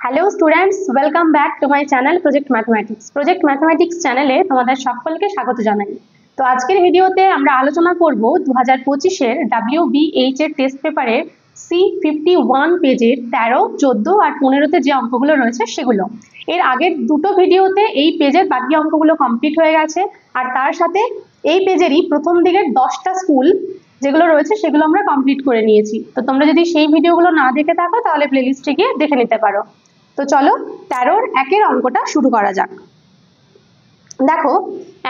Hello students, welcome back to my channel project mathematics চ্যানেলে তোমাদের সকলকে স্বাগত জানাই। তো আজকের ভিডিওতে আমরা আলোচনা করব 2025-এর WBH এর টেস্ট পেপারের C51 পেজের 13, 14 আর 15তে যে অঙ্কগুলো রয়েছে সেগুলো। এর আগের দুটো ভিডিওতে এই পেজের বাকি অঙ্কগুলো কমপ্লিট হয়ে গেছে, আর তার সাথে এই পেজেরই প্রথম দিকের 10টা স্কুল যেগুলো রয়েছে সেগুলো আমরা কমপ্লিট করে নিয়েছি। তো তোমরা যদি সেই ভিডিওগুলো না দেখে থাকো তাহলে প্লেলিস্টে গিয়ে দেখে নিতে পারো। তো চলো 13-র 1-এর অঙ্কটা শুরু করা যাক। দেখো,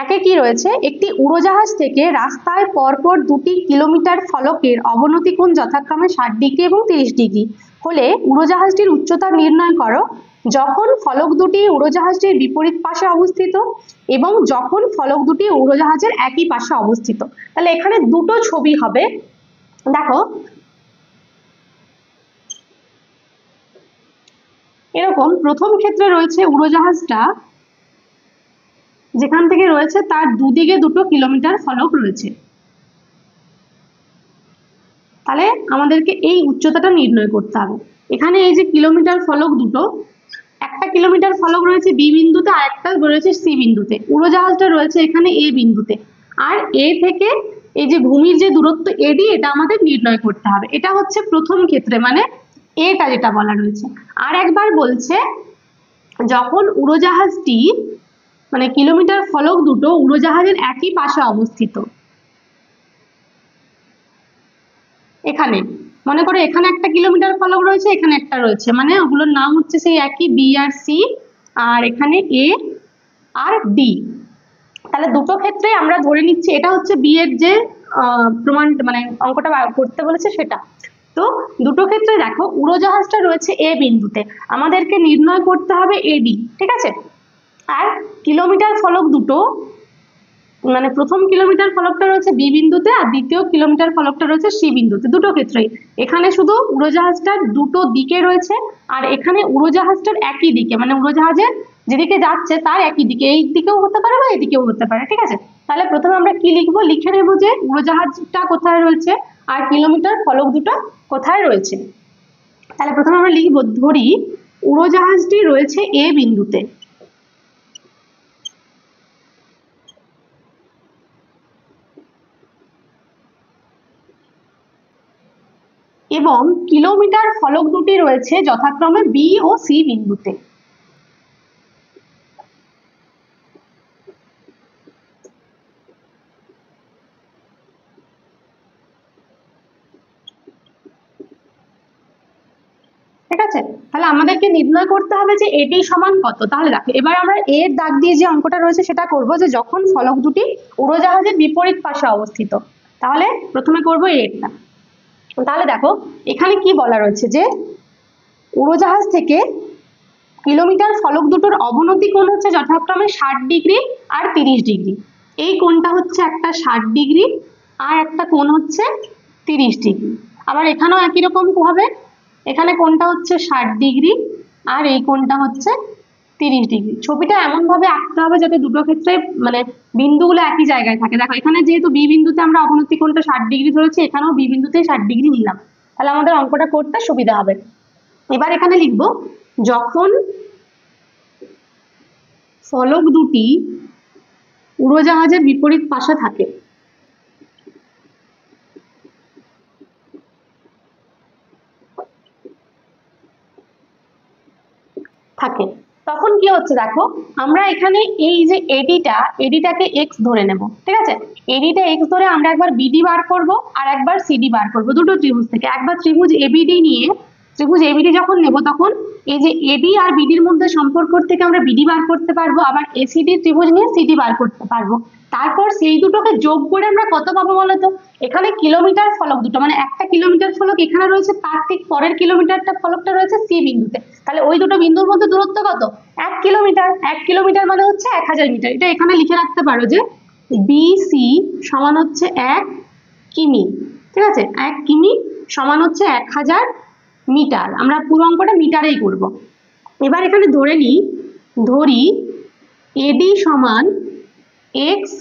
1-এ কি রয়েছে, একটি উড়োজাহাজ থেকে রাস্তায় পরপর 2টি কিলোমিটার ফলকের অবনতি কোণ যথাক্রমে 60 ডিগ্রি এবং 30 ডিগ্রি হলে উড়োজাহাজটির উচ্চতা নির্ণয় করো যখন ফলক দুটি উড়োজাহাজটির বিপরীত পাশে অবস্থিত এবং যখন ফলক দুটি উড়োজাহাজের একই পাশে অবস্থিত। তাহলে এখানে দুটো ছবি হবে। দেখো এরকম প্রথম ক্ষেত্রে রয়েছে উড়োজাহাজটা যেখান থেকে রয়েছে তার দুদিকে 2 কিলোমিটার ফলক রয়েছে। তাহলে আমাদেরকে এই উচ্চতাটা নির্ণয় করতে হবে। এখানে এই যে কিলোমিটার ফলক দুটো, একটা কিলোমিটার ফলক রয়েছে বি বিন্দুতে আর একটা রয়েছে সি বিন্দুতে। উড়োজাহাজটা রয়েছে এখানে এ বিন্দুতে, আর এ থেকে এই যে ভূমির যে দূরত্ব এডি, এটা আমাদের নির্ণয় করতে হবে। এটা হচ্ছে প্রথম ক্ষেত্রে, মানে এটা যেটা বলা রয়েছে। আর একবার বলছে যখন উড়োজাহাজটি মানে কিলোমিটার ফলক দুটো উড়োজাহাজের একই পাশে অবস্থিত। এখানে মনে করো এখানে একটা কিলোমিটার ফলক রয়েছে, এখানে একটা রয়েছে, মানে ওগুলোর নাম হচ্ছে সেই একই, বি আর সি, আর এখানে এ আর ডি। তাহলে দুটো ক্ষেত্রে আমরা ধরে নিচ্ছি এটা হচ্ছে বি এর যে প্রমাণ, মানে অঙ্কটা করতে বলেছে সেটা। তো দুটো ক্ষেত্রে দেখো উড়োজাহাজটা রয়েছে এ বিন্দুতে, আমাদেরকে নির্ণয় করতে হবে এডি, ঠিক আছে। আর কিলোমিটার ফলক দুটো, মানে প্রথম কিলোমিটার ফলকটা রয়েছে বি বিন্দুতে আর দ্বিতীয় কিলোমিটার ফলকটা রয়েছে সি বিন্দুতে। দুটো ক্ষেত্রেই এখানে শুধু উড়োজাহাজটার দুটো দিকে রয়েছে, আর এখানে উড়োজাহাজটার একই দিকে, মানে উড়োজাহাজের যেদিকে যাচ্ছে তার একই দিকে, এই দিকেও হতে পারে বা এদিকেও হতে পারে, ঠিক আছে। তাহলে প্রথমে আমরা কি লিখবো, লিখে নেবো যে উড়োজাহাজটা কোথায় রয়েছে আর কিলোমিটার ফলক দুটো কোথায় রয়েছে। তাহলে প্রথমে আমরা লিখবো, ধরি উড়োজাহাজটি রয়েছে এ বিন্দুতে এবং কিলোমিটার ফলক দুটি রয়েছে যথাক্রমে বি ও সি বিন্দুতে। ঠিক আছে, তাহলে আমাদেরকে নির্ণয় করতে হবে যে এটি সমান কত। তাহলে দেখো এবার আমরা এর দাগ দিয়ে যে অঙ্কটা রয়েছে সেটা করব, যে যখন ফলক দুটি উড়োজাহাজের বিপরীত পাশে অবস্থিত। তাহলে প্রথমে করব এরটা। তাহলে দেখো এখানে কি বলা রয়েছে, যে উড়োজাহাজ থেকে কিলোমিটার ফলক দুটোর অবনতি কোণ হচ্ছে যথাক্রমে 60 ডিগ্রি আর 30 ডিগ্রি। এই কোণটা হচ্ছে একটা 60 ডিগ্রি আর একটা কোণ হচ্ছে 30 ডিগ্রি। আবার এখানেও একই রকম হবে, এখানে কোণটা হচ্ছে 60 ডিগ্রি আর এই কোণটা হচ্ছে 30 ডিগ্রি। ছবিটা এমন ভাবে আঁকতে হবে যাতে দুটো ক্ষেত্রে মানে বিন্দুগুলো একই জায়গায় থাকে। দেখো এখানে যেহেতু বি বিন্দুতে আমরা অবনতি কোণটা 60 ডিগ্রি ধরেছি, এখানেও বি বিন্দুতে 60 ডিগ্রি নিলাম, তাহলে আমাদের অঙ্কটা করতে সুবিধা হবে। এবার এখানে লিখবো, যখন ফলক দুটি উড়োজাহাজের বিপরীত পাশে থাকে তখন কি হচ্ছে, দেখো আমরা এখানে এই যে এডিটাকে এক্স ধরে নেব, ঠিক আছে। এডিটা এক্স ধরে আমরা একবার বিডি বার করব আর একবার সিডি বার করব দুটো ত্রিভুজ থেকে। একবার ত্রিভুজ এবিডি নিয়ে, ত্রিভুজ এবিডি যখন নেব তখন এই যে এডি আর বিডির মধ্যে সম্পর্ক থেকে আমরা বিডি বার করতে পারবো, আবার এসিডি ত্রিভুজ নিয়ে সিডি বার করতে পারবো। তারপর সেই দুটোকে যোগ করে আমরা কত পাবো বলতো, এখানে কিলোমিটার ফলক দুটো, মানে একটা কিলোমিটার ফলক এখানে রয়েছে, তার ঠিক পরের কিলোমিটারটা ফলকটা রয়েছে সি বিন্দুতে। তাহলে ওই দুটো বিন্দুর মধ্যে দূরত্ব কত, 1 কিলোমিটার। 1 কিলোমিটার মানে হচ্ছে 1000 মিটার। এটা এখানে লিখে রাখতে পারো যে বিসি সমান হচ্ছে 1 কিমি, ঠিক আছে। 1 কিমি সমান হচ্ছে 1000 মিটার। আমরা পুরো অঙ্কটা মিটারেই করব। এবার এখানে ধরি এডি সমান এক্স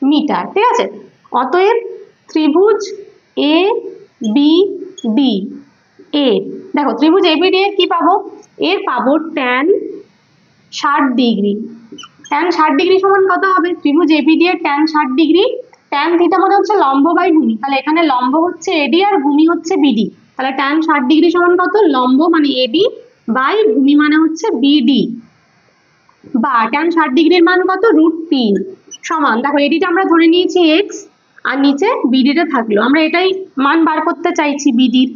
মিটার, ঠিক আছে। অতএব ত্রিভুজ এ বি ডি এ। দেখো ত্রিভুজ এবিডি এর কি পাবো, এর পাবো tan 60 ডিগ্রি। tan 60 ডিগ্রি সমান কত হবে, ত্রিভুজ এবিডি এর tan 60 ডিগ্রি, tan থিটা মানে হচ্ছে লম্ব বাই ভূমি, তাহলে এখানে লম্ব হচ্ছে এডি আর ভূমি হচ্ছে বিডি, তাহলে tan 60 ডিগ্রি সমান কত, লম্ব মানে এডি বাই ভূমি মানে হচ্ছে বিডি, বা tan 60 ডিগ্রির মান কত, √3 সমান, দেখো এডিটা আমরা ধরে নিয়েছি এক্স আর নিচে বিডিটা থাকলো, আমরা এটাই মান বার করতে চাইছি বিডির,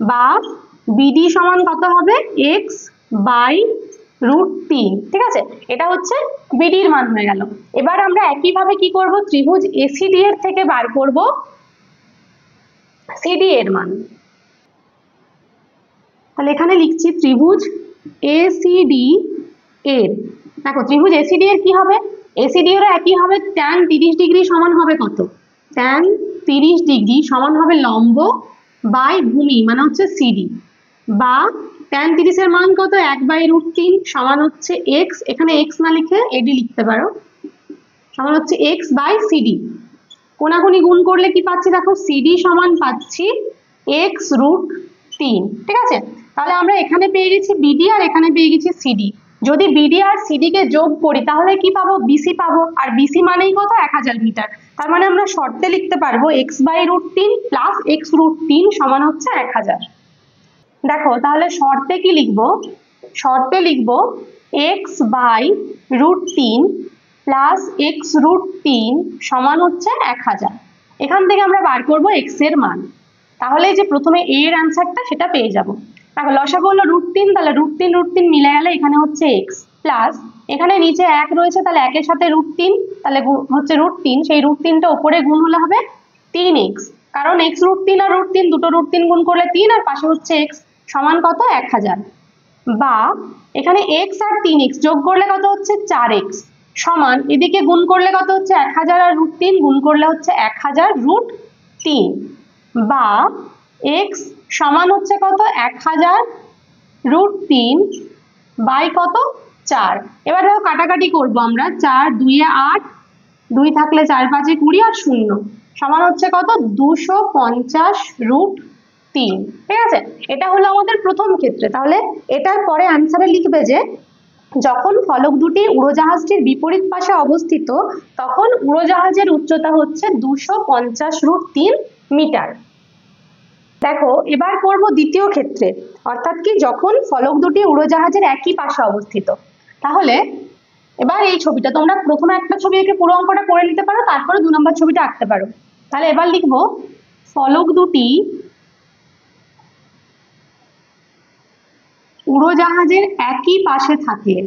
বা বিডি সমান কত হবে, এক্স বাই √3। ঠিক আছে, এটা হচ্ছে বিডির মান হয়ে গেল। এবার আমরা একইভাবে কি করব, ত্রিভুজ এসিডি এর থেকে বার করব সিডি এর মান। তাহলে এখানে লিখছি ত্রিভুজ এসিডি এর, দেখো ত্রিভুজ এসিডি এর কি হবে, এসিডি এরও একই হবে, tan 30 ডিগ্রি সমান হবে কত, tan 30 ডিগ্রি সমান হবে লম্ব বাই ভূমি মানে হচ্ছে সিডি, বা tan 30 এর মান কত, 1/√3 সমান হচ্ছে এক্স, এখানে এক্স না লিখে এডি লিখতে পারো, সমান হচ্ছে এক্স বাই সিডি। কোনাকুনি গুণ করলে কি পাচ্ছি, দেখো সিডি সমান পাচ্ছি x√3। ঠিক আছে, তাহলে আমরা এখানে পেয়ে গেছি বিডি আর এখানে পেয়ে গেছি সিডি, যদি বিডি আর সিডি কে যোগ করি তাহলে কি পাবো, বিসি পাবো, আর বিসি মানেই কত, 1000 মিটার, তার মানে আমরা শর্তে লিখতে পারবো x/√3 প্লাস x√3 সমান হচ্ছে 1000। দেখো তাহলে শর্তে কি লিখবো, শর্তে লিখবো x/√3 প্লাস x√3 সমান হচ্ছে 1000। এখান থেকে আমরা বার করব x এর মান, তাহলে যে প্রথমে a এর অ্যান্সারটা সেটা পেয়ে যাব। দেখো লসাগু হলো √3, তাহলে √3 মিলে গেলে এখানে হচ্ছে x, প্লাস এখানে নিচে 1 রয়েছে, তাহলে 1 এর সাথে √3, তাহলে হচ্ছে √3, সেই √3টা উপরে গুণ হলে হবে 3x, কারণ x√3 আর √3 দুটো √3 গুণ করলে 3 আর পাশে হচ্ছে x সমান কত, 1000, বা এখানে x আর 3x যোগ করলে কত হচ্ছে 4x সমান, এদিকে গুণ করলে কত হচ্ছে 1000 আর √3 গুণ করলে হচ্ছে 1000√3, বা x সমান হচ্ছে কত, 1000√3 বাই কত, 4। এবার দেখো কাটাকাটি করব আমরা, 4 2 এ 8, 2 থাকলে 4 5 এ 20 আর 0 সমান হচ্ছে কত, 250√3। ঠিক আছে, এটা হলো আমাদের প্রথম ক্ষেত্রে। তাহলে এটার পরে অ্যান্সারে লিখবে যে যখন ফলক দুটি উড়োজাহাজটির বিপরীত পাশে অবস্থিত তখন উড়োজাহাজের উচ্চতা হচ্ছে 250√3 মিটার। দেখো এবার করব দ্বিতীয় ক্ষেত্রে, অর্থাৎ কি যখন ফলক দুটি উড়োজাহাজের একই পাশে অবস্থিত। তাহলে এবার এই ছবিটা তোমরা প্রথমে একটা ছবি এঁকে পুরো অঙ্কটা করে নিতে পারো, তারপরে 2 নম্বর ছবিটা আঁকতে পারো। তাহলে এবার লিখবো ফলক দুটি উড়োজাহাজের একই পাশে থাকলে,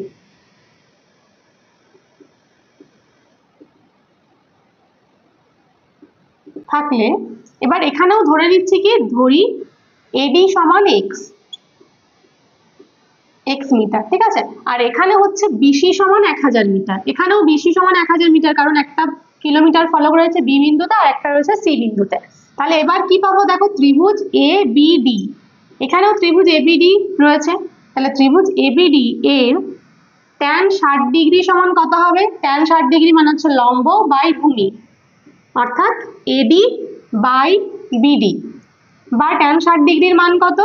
এবার এখানেও ধরে নিচ্ছি কি, ধরি এডি সমান x মিটার। ঠিক আছে, আর এখানে হচ্ছে বিসি সমান 1000 মিটার, এখানেও বিসি সমান 1000 মিটার, কারণ একটা কিলোমিটার ফলক রয়েছে বি বিন্দুতে আর একটা রয়েছে সি বিন্দুতে। তাহলে এবার কি পাবো, দেখো ত্রিভুজ এ বি ডি, এখানেও ত্রিভুজ এবিডি রয়েছে, তাহলে ত্রিভুজ এবিডি এর tan 60 ডিগ্রি সমান কত হবে, tan 60 ডিগ্রি মানে হচ্ছে লম্ব বাই ভূমি, অর্থাৎ এডি বাই বিডি, বা tan 60 ডিগ্রির মান কত,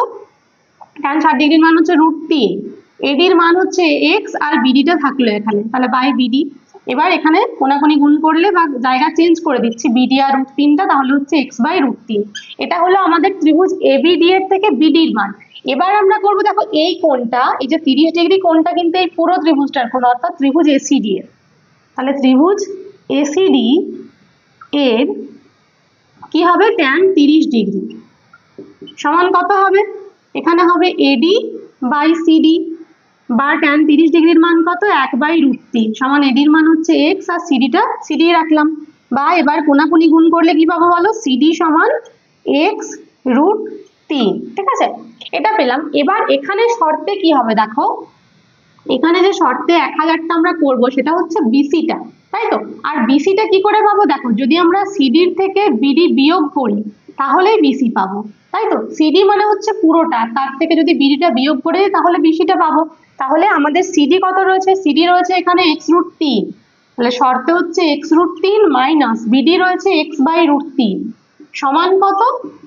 tan 60 ডিগ্রির মান হচ্ছে √3, এডির মান হচ্ছে x আর বিডিটা থাকলো এখানে, তাহলে বাই বিডি। এবার এখানে কোনাকুনি গুণ করলে বা জায়গা চেঞ্জ করে দিচ্ছি বিডি আর √3টা, তাহলে হচ্ছে x/√3। এটা হলো আমাদের ত্রিভুজ এবিডি এর থেকে বিডির মান। এবার আমরা করব, দেখো এই কোণটা, এই যে 30 ডিগ্রি কোণটা কিন্তু এই পুরো ত্রিভুজটার কোণ, অর্থাৎ ত্রিভুজ এসিডি এর। তাহলে ত্রিভুজ এসিডি এর কি হবে, tan 30 ডিগ্রি সমান কত হবে, এখানে হবে এডি বাই সিডি, বা tan 30 ডিগ্রির মান কত, 1/√3 সমান এডির মান হচ্ছে x আর সিডিটা সিডি রাখলাম, বা এবার কোনাকুনি গুণ করলে কি পাবো বলো, সিডি সমান x√3। ঠিক আছে, এটা পেলাম। এবার এখানে শর্তে কি হবে, দেখো এখানে যে শর্তে 1000টা আমরা করব সেটা হচ্ছে বিসিটা, তাই তো, আর বিসিটা কি করে পাবো, দেখো যদি আমরা সিডির থেকে বিডি বিয়োগ করি তাহলেই বিসি পাবো, তাই তো, সিডি মানে হচ্ছে পুরোটা, তার থেকে যদি বিডিটা বিয়োগ করে দিই তাহলে বিসিটা পাবো। তাহলে আমাদের সিডি কত রয়েছে, সিডি রয়েছে এখানে x√3, তাহলে শর্তে হচ্ছে x√3 মাইনাস বিডি রয়েছে x/√3 সমান কত,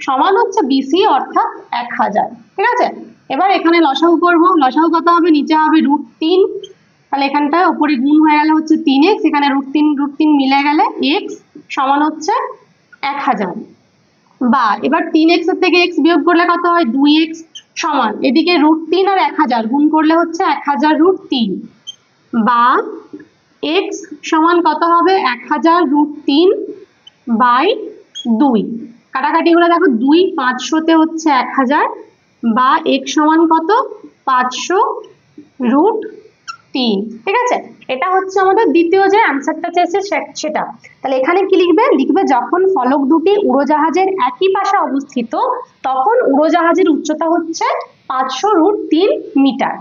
সমান হচ্ছে বিসি অর্থাৎ 1000। ঠিক আছে। এবার এখানে লসাগু করব, লসাগু কত হবে, নিচে হবে √3, তাহলে এখানটায় উপরে গুণ হয়ে গেলে হচ্ছে 3x, এখানে √3 মিলে গেলে x সমান হচ্ছে 1000। বা এবার 3x এর থেকে x বিয়োগ করলে কত হয়, 2x সমান এদিকে √3 আর 1000 গুণ করলে হচ্ছে 1000√3, বা x সমান কত হবে 1000√3 বাই 2। কাটাকাটি হলে দেখো 2 500 তে হচ্ছে 1000, বা x সমান কত 500√3। ঠিক আছে, এটা হচ্ছে আমাদের দ্বিতীয় যে অ্যান্সারটা চেয়েছে সেটা। তাহলে এখানে কি লিখবে, লিখবে যখন ফলক দুটি উড়োজাহাজের একই পাশে অবস্থিত তখন উড়োজাহাজের উচ্চতা হচ্ছে 500√3 মিটার।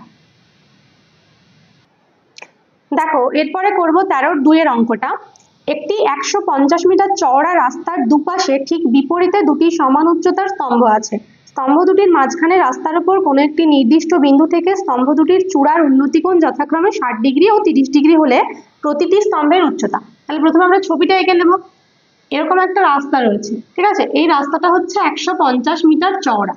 দেখো এরপরে করব 13-2 এর অঙ্কটা। একটি 150 মিটার চওড়া রাস্তার দুপাশে ঠিক বিপরীতে দুটি সমান উচ্চতার স্তম্ভ আছে। স্তম্ভ দুটির মাঝখানে রাস্তার উপর কোনো একটি নির্দিষ্ট বিন্দু থেকে স্তম্ভ দুটির চূড়ার উন্নতিকোণ যথাক্রমে 60 ডিগ্রি ও 30 ডিগ্রি হলে প্রতিটি স্তম্ভের উচ্চতা। তাহলে প্রথমে আমরা ছবিটা এঁকে নেব। এরকম একটা রাস্তা রয়েছে, ঠিক আছে, এই রাস্তাটা হচ্ছে 150 মিটার চওড়া।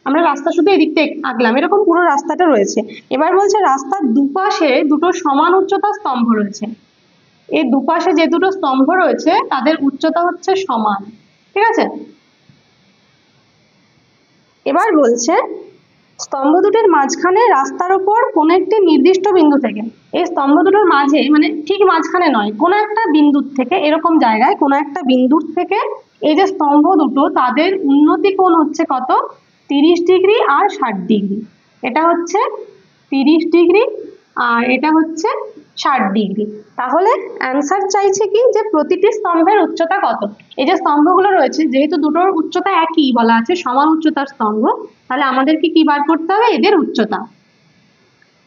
আমরা রাস্তা শুধু এদিকটা আঁকলাম, এরকম পুরো রাস্তাটা রয়েছে। এবার বলছে রাস্তার দুপাশে দুটো সমান উচ্চতার স্তম্ভ রয়েছে। এই দুপাশে যে দুটো স্তম্ভ রয়েছে তাদের উচ্চতা হচ্ছে সমান। ঠিক আছে, এবার বলছে স্তম্ভ দুটির মাঝখানে রাস্তার উপর কোনো একটি নির্দিষ্ট বিন্দু থেকে, এই স্তম্ভ দুটোর মাঝে মানে ঠিক মাঝখানে নয়, কোনো একটা বিন্দু থেকে, এরকম জায়গায় কোনো একটা বিন্দুর থেকে এই যে স্তম্ভ দুটো তাদের উন্নতি কোণ হচ্ছে কত, 30 ডিগ্রি আর 60 ডিগ্রি। এটা হচ্ছে 30 ডিগ্রি আর এটা হচ্ছে 60 ডিগ্রি। তাহলে অ্যান্সার চাইছে কি, যে প্রতিটি স্তম্ভের উচ্চতা কত। এই যে স্তম্ভগুলো রয়েছে যেহেতু দুটোর উচ্চতা একই বলা আছে, সমান উচ্চতার স্তম্ভ, তাহলে আমাদেরকে কি বার করতে হবে, এদের উচ্চতা।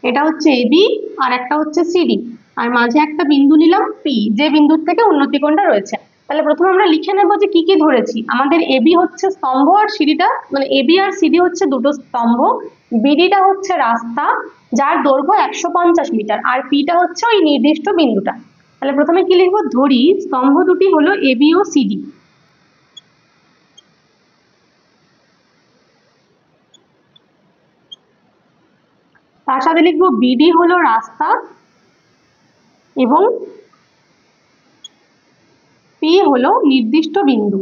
এটা হচ্ছে এবি আর একটা হচ্ছে সিডি, আর মাঝে একটা বিন্দু নিলাম পি, যে বিন্দুর থেকে উন্নতি কোণটা রয়েছে। তাহলে প্রথমে আমরা লিখে নেব যে কি কি ধরেছি। আমাদের এবি হচ্ছে স্তম্ভ আর সিডিটা, মানে এবি আর সিডি হচ্ছে দুটো স্তম্ভ, বিডিটা হচ্ছে রাস্তা যার দৈর্ঘ্য 150 মিটার, আর পিটা হচ্ছে ওই নির্দিষ্ট বিন্দুটা। তাহলে প্রথমে কি লিখবো, ধরি স্তম্ভ দুটি হলো এবি ও সিডি। তার সাথে লিখবো বিডি হলো রাস্তা এবং পি হলো নির্দিষ্ট বিন্দু।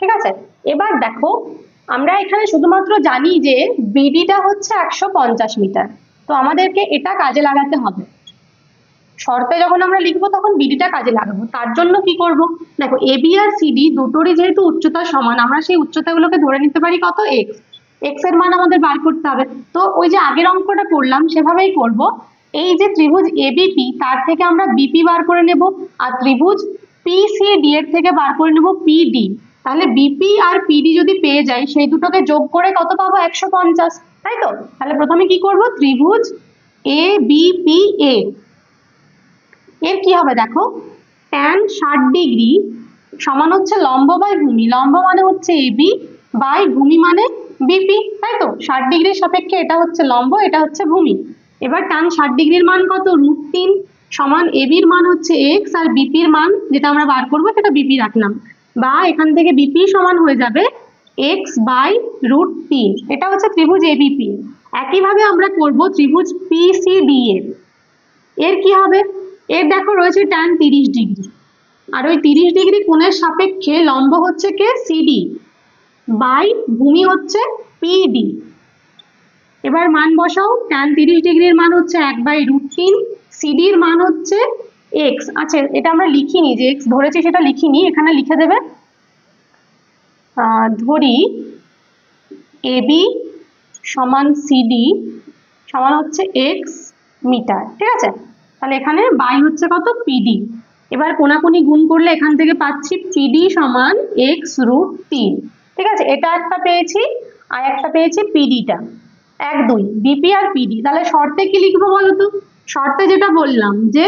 ঠিক আছে, এবার দেখো আমরা এখানে শুধুমাত্র জানি যে বিডিটা হচ্ছে 150 মিটার, তো আমাদেরকে এটা কাজে লাগাতে হবে। শর্তে যখন আমরা লিখবো তখন বিডিটা কাজে লাগাবো। তার জন্য কি করব, দেখো এবি আর সিডি দুটোরই যেহেতু উচ্চতা সমান, আমরা সেই উচ্চতাগুলোকে ধরে নিতে পারি কত, এক্স। এক্স এর মান আমাদের বার করতে হবে, তো ওই যে আগের অঙ্কটা করলাম সেভাবেই করব। এই যে ত্রিভুজ এবিপি তার থেকে আমরা বিপি বার করে নেব, আর ত্রিভুজ পিসিডি এর থেকে বার করে নেব পিডি। তাহলে বিপি আর পিডি যদি পেয়ে যাই, সেই দুটোকে যোগ করে কত পাবো, 150, তাই তো। তাহলে প্রথমে কি করব, ত্রিভুজ এ বিপি এ এর কি হবে দেখো, tan 60 ডিগ্রি সমান হচ্ছে লম্ব বাই ভূমি, লম্ব মানে হচ্ছে এবি বাই ভূমি মানে বিপি, তাই তো। 60 ডিগ্রির সাপেক্ষে এটা হচ্ছে লম্ব, এটা হচ্ছে ভূমি। এবার tan 60 ডিগ্রির মান কত, √3 সমান এবির মান হচ্ছে এক্স আর বিপির মান যেটা আমরা বার করবো সেটা বিপি রাখলাম, বা এখান থেকে বিপি সমান হয়ে যাবে এক্স বাই √3। এটা হচ্ছে ত্রিভুজ এবিপি। একইভাবে আমরা করব ত্রিভুজ পিসিডি এর কি হবে, এর দেখো রয়েছে tan 30 ডিগ্রি, আর ওই 30 ডিগ্রি কোণের সাপেক্ষে লম্ব হচ্ছে কে, সিডি বাই ভূমি হচ্ছে পিডি। এবার মান বসাও, tan 30 ডিগ্রির মান হচ্ছে 1/√3, সিডির মান হচ্ছে এক্স। আচ্ছা এটা আমরা লিখিনি, যে এক্স ধরেছি সেটা লিখিনি, এখানে লিখে দেবে। ধরি এবি সমান সিডি সমান হচ্ছে এক্স মিটার। ঠিক আছে, তাহলে এখানে বাই হচ্ছে কত, পিডি। এবার কোনাকুনি গুণ করলে এখান থেকে পাচ্ছি পিডি সমান x√3। ঠিক আছে, এটা একটা পেয়েছি আর একটা পেয়েছি পিডিটা, 1 2 বিপি আর পিডি। তাহলে শর্তে কি লিখবো বলো তো, শর্তে যেটা বললাম যে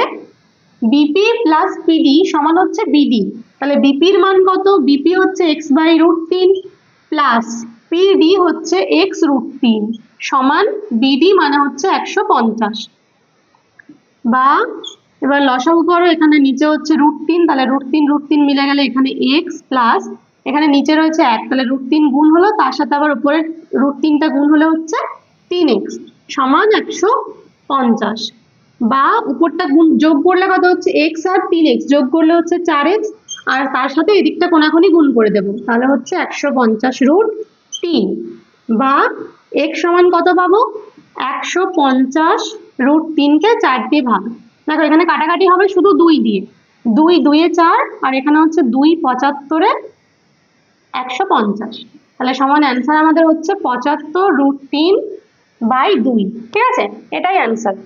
বিপি প্লাস পিডি সমান হচ্ছে বিডি, তাহলে বিপির মান কত, বিপি হচ্ছে x/√3 প্লাস পিডি হচ্ছে x√3 সমান বিডি মানে হচ্ছে 150, বা এবার লসাগু করো, এখানে নিচে হচ্ছে √3, তাহলে √3 মিলে গেলে এখানে এক্স প্লাস এখানে নিচে রয়েছে 1, তাহলে √3 গুণ হলো, তার সাথে আবার উপরে √3টা গুণ হলে হচ্ছে 3x সমান 150, বা উপরটা গুণ যোগ করলে কত হচ্ছে x আর 3x যোগ করলে হচ্ছে 4x, আর তার সাথে এদিকটা কোনাকুনি গুণ করে দেবো, তাহলে হচ্ছে 150√3, বা x সমান কত পাবো 150√3কে 4 দিয়ে ভাগ। দেখো এখানে কাটাকাটি হবে শুধু 2 দিয়ে, 2 2 4, আর এখানে হচ্ছে 2 75 150, তাহলে সমান অ্যান্সার আমাদের হচ্ছে 75√3/2। ঠিক আছে, এটাই অ্যান্সার।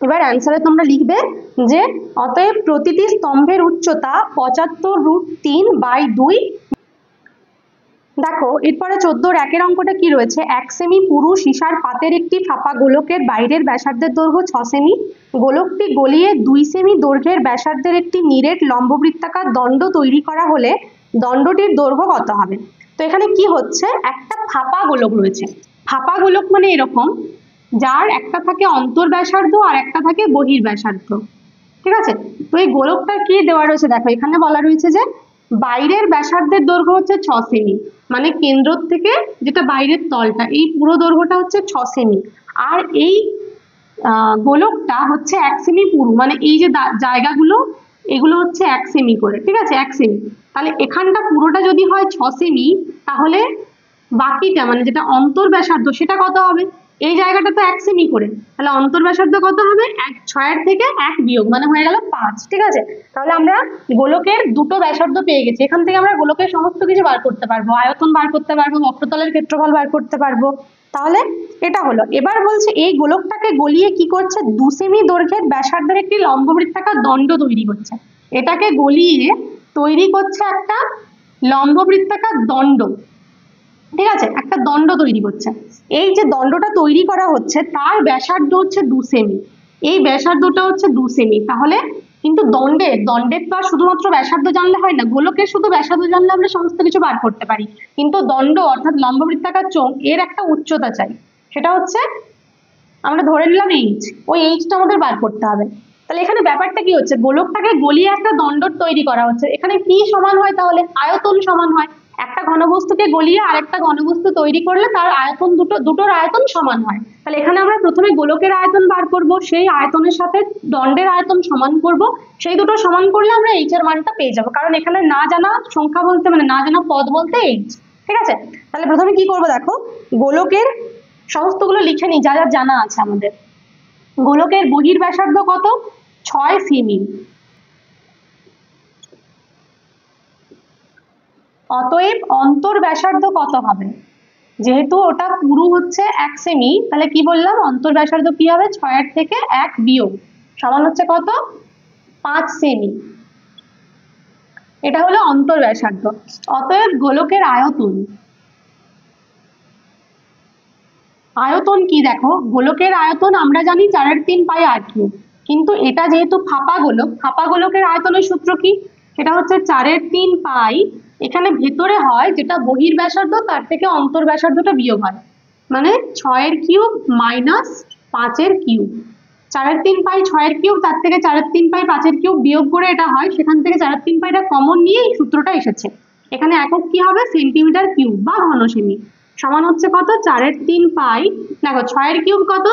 এবার অ্যান্সারে তোমরা লিখবে যে অতএব প্রতিটি স্তম্ভের উচ্চতা 75√3/2। দেখো এরপরে 14 একের অঙ্কটা কি রয়েছে, 1 সেমি পুরু সীসার পাতের একটি ফাঁপা গোলকের বাইরের ব্যাসার্ধের দৈর্ঘ্য 6 সেমি, গোলকটি গলিয়ে 2 সেমি দৈর্ঘ্যের ব্যাসার্ধের একটি নিরেট লম্ববৃত্তাকার দণ্ড তৈরি করা হলে দণ্ডটির দৈর্ঘ্য কত হবে। তো এখানে কি হচ্ছে, একটা ফাঁপা গোলক রয়েছে। ফাঁপা গোলক মানে এরকম, যার একটা থাকে অন্তর ব্যাসার্ধ আর একটা থাকে বহির ব্যাসার্ধ। ঠিক আছে, তো এই গোলকটা কি দেওয়া রয়েছে, দেখো এখানে বলা রয়েছে যে বাইরের ব্যাসার্ধের দৈর্ঘ্য হচ্ছে 6 সেমি, মানে কেন্দ্র থেকে যেটা বাইরের তলটা এই পুরো দৈর্ঘ্যটা হচ্ছে 6 সেমি, আর এই গোলকটা হচ্ছে 1 সেমি পুরু, মানে এই যে জায়গাগুলো এগুলো হচ্ছে 1 সেমি করে। ঠিক আছে, 1 সেমি, তাহলে এখানটা পুরোটা যদি হয় 6 সেমি, তাহলে বাকিটা মানে যেটা অন্তর ব্যাসার্ধ সেটা কত হবে, এই জায়গাটা তো 1 সেমি করে, তাহলে অন্তর ব্যাসার্ধ কত হবে 6 থেকে 1 বিয়োগ মানে হয়ে গেল 5। ঠিক আছে, তাহলে আমরা গোলকের দুটো ব্যাসার্ধ পেয়ে গেছি, এখান থেকে আমরা গোলকের সমস্ত কিছু বার করতে পারবো, আয়তন বার করতে পারবো, বক্রতলের ক্ষেত্রফল বার করতে পারবো। তাহলে এটা হলো। এবার বলছে এই গোলকটাকে গলিয়ে কি করছে, 2 সেমি দৈর্ঘ্যের ব্যাসার্ধের একটি লম্ববৃত্তাকার দণ্ড তৈরি করছে, এটাকে গলিয়ে তৈরি করছে একটা লম্ববৃত্তাকার দণ্ড। ঠিক আছে, একটা দণ্ড তৈরি করছে, এই যে দণ্ডটা তৈরি করা হচ্ছে তার ব্যাসার্ধ হচ্ছে 2 সেমি, এই ব্যাসার্ধটা হচ্ছে 2 সেমি। তাহলে কিন্তু দণ্ডের তো আর শুধুমাত্র ব্যাসার্ধ জানলে হয় না, গোলকের শুধু ব্যাসার্ধ জানলে আমরা সমস্ত কিছু বার করতে পারি, কিন্তু দণ্ড অর্থাৎ লম্ববৃত্তাকার চোঙ এর একটা উচ্চতা চাই, সেটা হচ্ছে আমরা ধরে নিলাম এইচ, ওই এইচটা আমাদের বার করতে হবে। তাহলে এখানে ব্যাপারটা কি হচ্ছে, গোলকটাকে গলিয়ে একটা দণ্ড তৈরি করা হচ্ছে, এখানে কি সমান হয়, তাহলে আয়তন সমান হয়। একটা ঘনবস্তুকে গলিয়ে আরেকটা ঘনবস্তু তৈরি করলে তার আয়তন দুটোর আয়তন সমান হয়। তাহলে এখানে আমরা প্রথমে গোলকের আয়তন বার করব, সেই আয়তনের সাথে দণ্ডের আয়তন সমান করব, সেই দুটো সমান করলে আমরা এইচ এর মানটা পেয়ে যাব, কারণ এখানে না জানা সংখ্যা বলতে মানে না জানা পদ বলতে এইচ। ঠিক আছে, তাহলে প্রথমে কি করব, দেখো গোলকের সমস্তগুলো লিখে নিই যা যা জানা আছে আমাদের। গোলকের বহির ব্যাসার্ধ কত, 6 সেমি, অতএব অন্তর ব্যাসার্ধ কত হবে, যেহেতু ওটা পুরু হচ্ছে 1 সেমি, তাহলে কি বললাম অন্তর ব্যাসার্ধ কি হবে, 6 থেকে 1 বিয়োগ সমান হচ্ছে কত 5 সেমি, এটা হলো অন্তর ব্যাসার্ধ। অতএব গোলকের আয়তন, আয়তন কি দেখো, গোলকের আয়তন আমরা জানি 4/3 পাই r3, কিন্তু এটা যেহেতু ফাঁপা গোলক, ফাঁপা গোলকের আয়তনের সূত্র কি, সেটা হচ্ছে 4/3 পাই, এখানে ভেতরে হয় যেটা বহির ব্যাসার্ধ তার থেকে অন্তর ব্যাসার্ধটা বিয়োগ হয়, মানে 6 কিউব মাইনাস 5 কিউব, 4/3 পাই 6 কিউব, তার থেকে 4/3 পাই 5 কিউব বিয়োগ করে এটা হয়, সেখান থেকে 4/3 পাইটা কমন নিয়ে এই সূত্রটা এসেছে। এখানে একক কি হবে, সেন্টিমিটার কিউব বা ঘন সেমি, সমান হচ্ছে কত 4/3 পাই, দেখো 6 কিউব কত,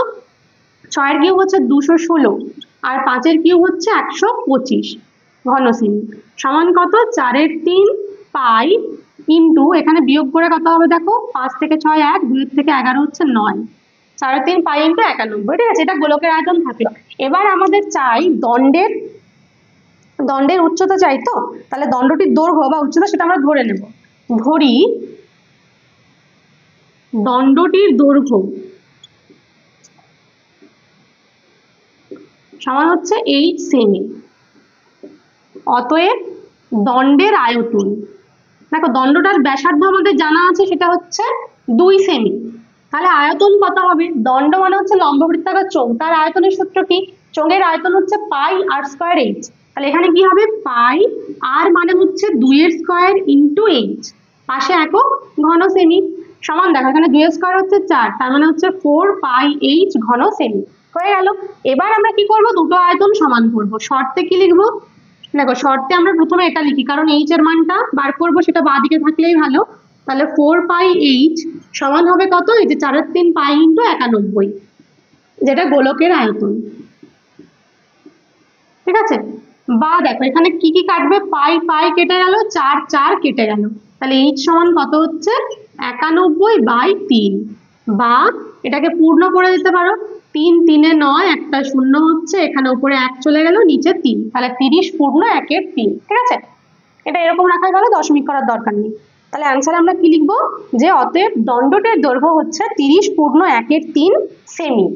6 কিউব হচ্ছে 216, আর 5 কিউব হচ্ছে 125 ঘন সেমি, সমান কত 4/3 পাই ইন্টু এখানে বিয়োগ করে কত হবে, দেখো 5 থেকে 6 1, 2 থেকে 11 হচ্ছে 9, 3.5 পাই ইন্টু 91। ঠিক আছে, এটা গোলকের আয়তন থাকলো। এবার আমাদের চাই দণ্ডের উচ্চতা চাই, তো তাহলে দণ্ডটির দৈর্ঘ্য বা উচ্চতা সেটা আমরা ধরে নেব, ধরি দণ্ডটির দৈর্ঘ্য সমান হচ্ছে 8 সেমি, অতএব দণ্ডের আয়তন, দেখো দণ্ডটার ব্যাসার্ধ আমাদের জানা আছে সেটা হচ্ছে 2 সেমি, তাহলে আয়তন কত হবে, দণ্ড মানে হচ্ছে লম্ববৃত্তাকার চোঙ, তার আয়তনের সূত্র কি, চোঙের আয়তন হচ্ছে পাই আর স্কয়ার এইচ, তাহলে এখানে কি হবে পাই আর মানে হচ্ছে 2 এর স্কয়ার ইন্টু এইচ, পাশে একক ঘন সেমি, সমান দেখো এখানে 2 এর স্কয়ার হচ্ছে 4, তার মানে হচ্ছে 4 পাই এইচ ঘন সেমি। হয়ে গেল। এবার আমরা কি করব, দুটো আয়তন সমান করব। শর্তে কি লিখবো, দেখো শর্তে আমরা প্রথমে এটা লিখি, কারণ এইচ এর মানটা বার করবো, সেটা বাঁ দিকে থাকলেই ভালো। তাহলে 4πh সমান হবে কত, এই যে 4/3 পাই ইন্টু 91, যেটা গোলকের আয়তন। ঠিক আছে, বা দেখো এখানে কি কি কাটবে, পাই পাই কেটে গেল, 4 4 কেটে গেল, তাহলে এইচ সমান কত হচ্ছে 91/3। বা এটাকে পূর্ণ করে দিতে পারো, 3 3 এ 9, একটা শূন্য হচ্ছে, এখানে উপরে 1 চলে গেল, নিচে 3, তাহলে 30 পূর্ণ 1/3। ঠিক আছে, এটা এরকম রাখা গেল, দশমিক করার দরকার নেই। তাহলে অ্যান্সার আমরা কি লিখবো, যে অতএব দণ্ডটির দৈর্ঘ্য হচ্ছে 30 পূর্ণ 1/3 সেমি।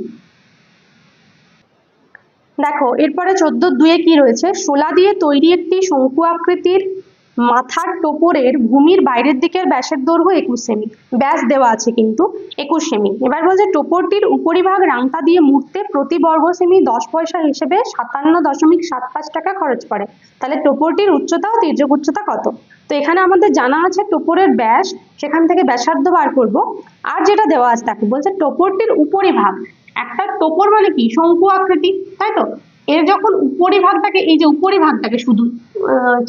দেখো এরপরে 14-2 কি রয়েছে, শোলা দিয়ে তৈরি একটি শঙ্কু আকৃতির মাথার টোপরের ভূমির বাইরের দিকের ব্যাসের দৈর্ঘ্য 21 সেমি, ব্যাস দেওয়া আছে কিন্তু 21 সেমি। এবার বলছে টোপরটির উপরিভাগ রাংতা দিয়ে মুড়তে প্রতি বর্গ সেমি 10 পয়সা হিসেবে 57.75 টাকা খরচ পড়ে। তাহলে টোপরটির উচ্চতা ও তির্যক উচ্চতা কত। তো এখানে আমাদের জানা আছে টোপরের ব্যাস, সেখান থেকে ব্যাসার্ধ বার করব। আর যেটা দেওয়া আছে দেখো, বলছে টোপরটির উপরিভাগ, একটা টোপর মানে কি, শঙ্কু আকৃতি, তাই তো। এর যখন উপরিভাগটাকে, এই যে উপরিভাগটাকে শুধু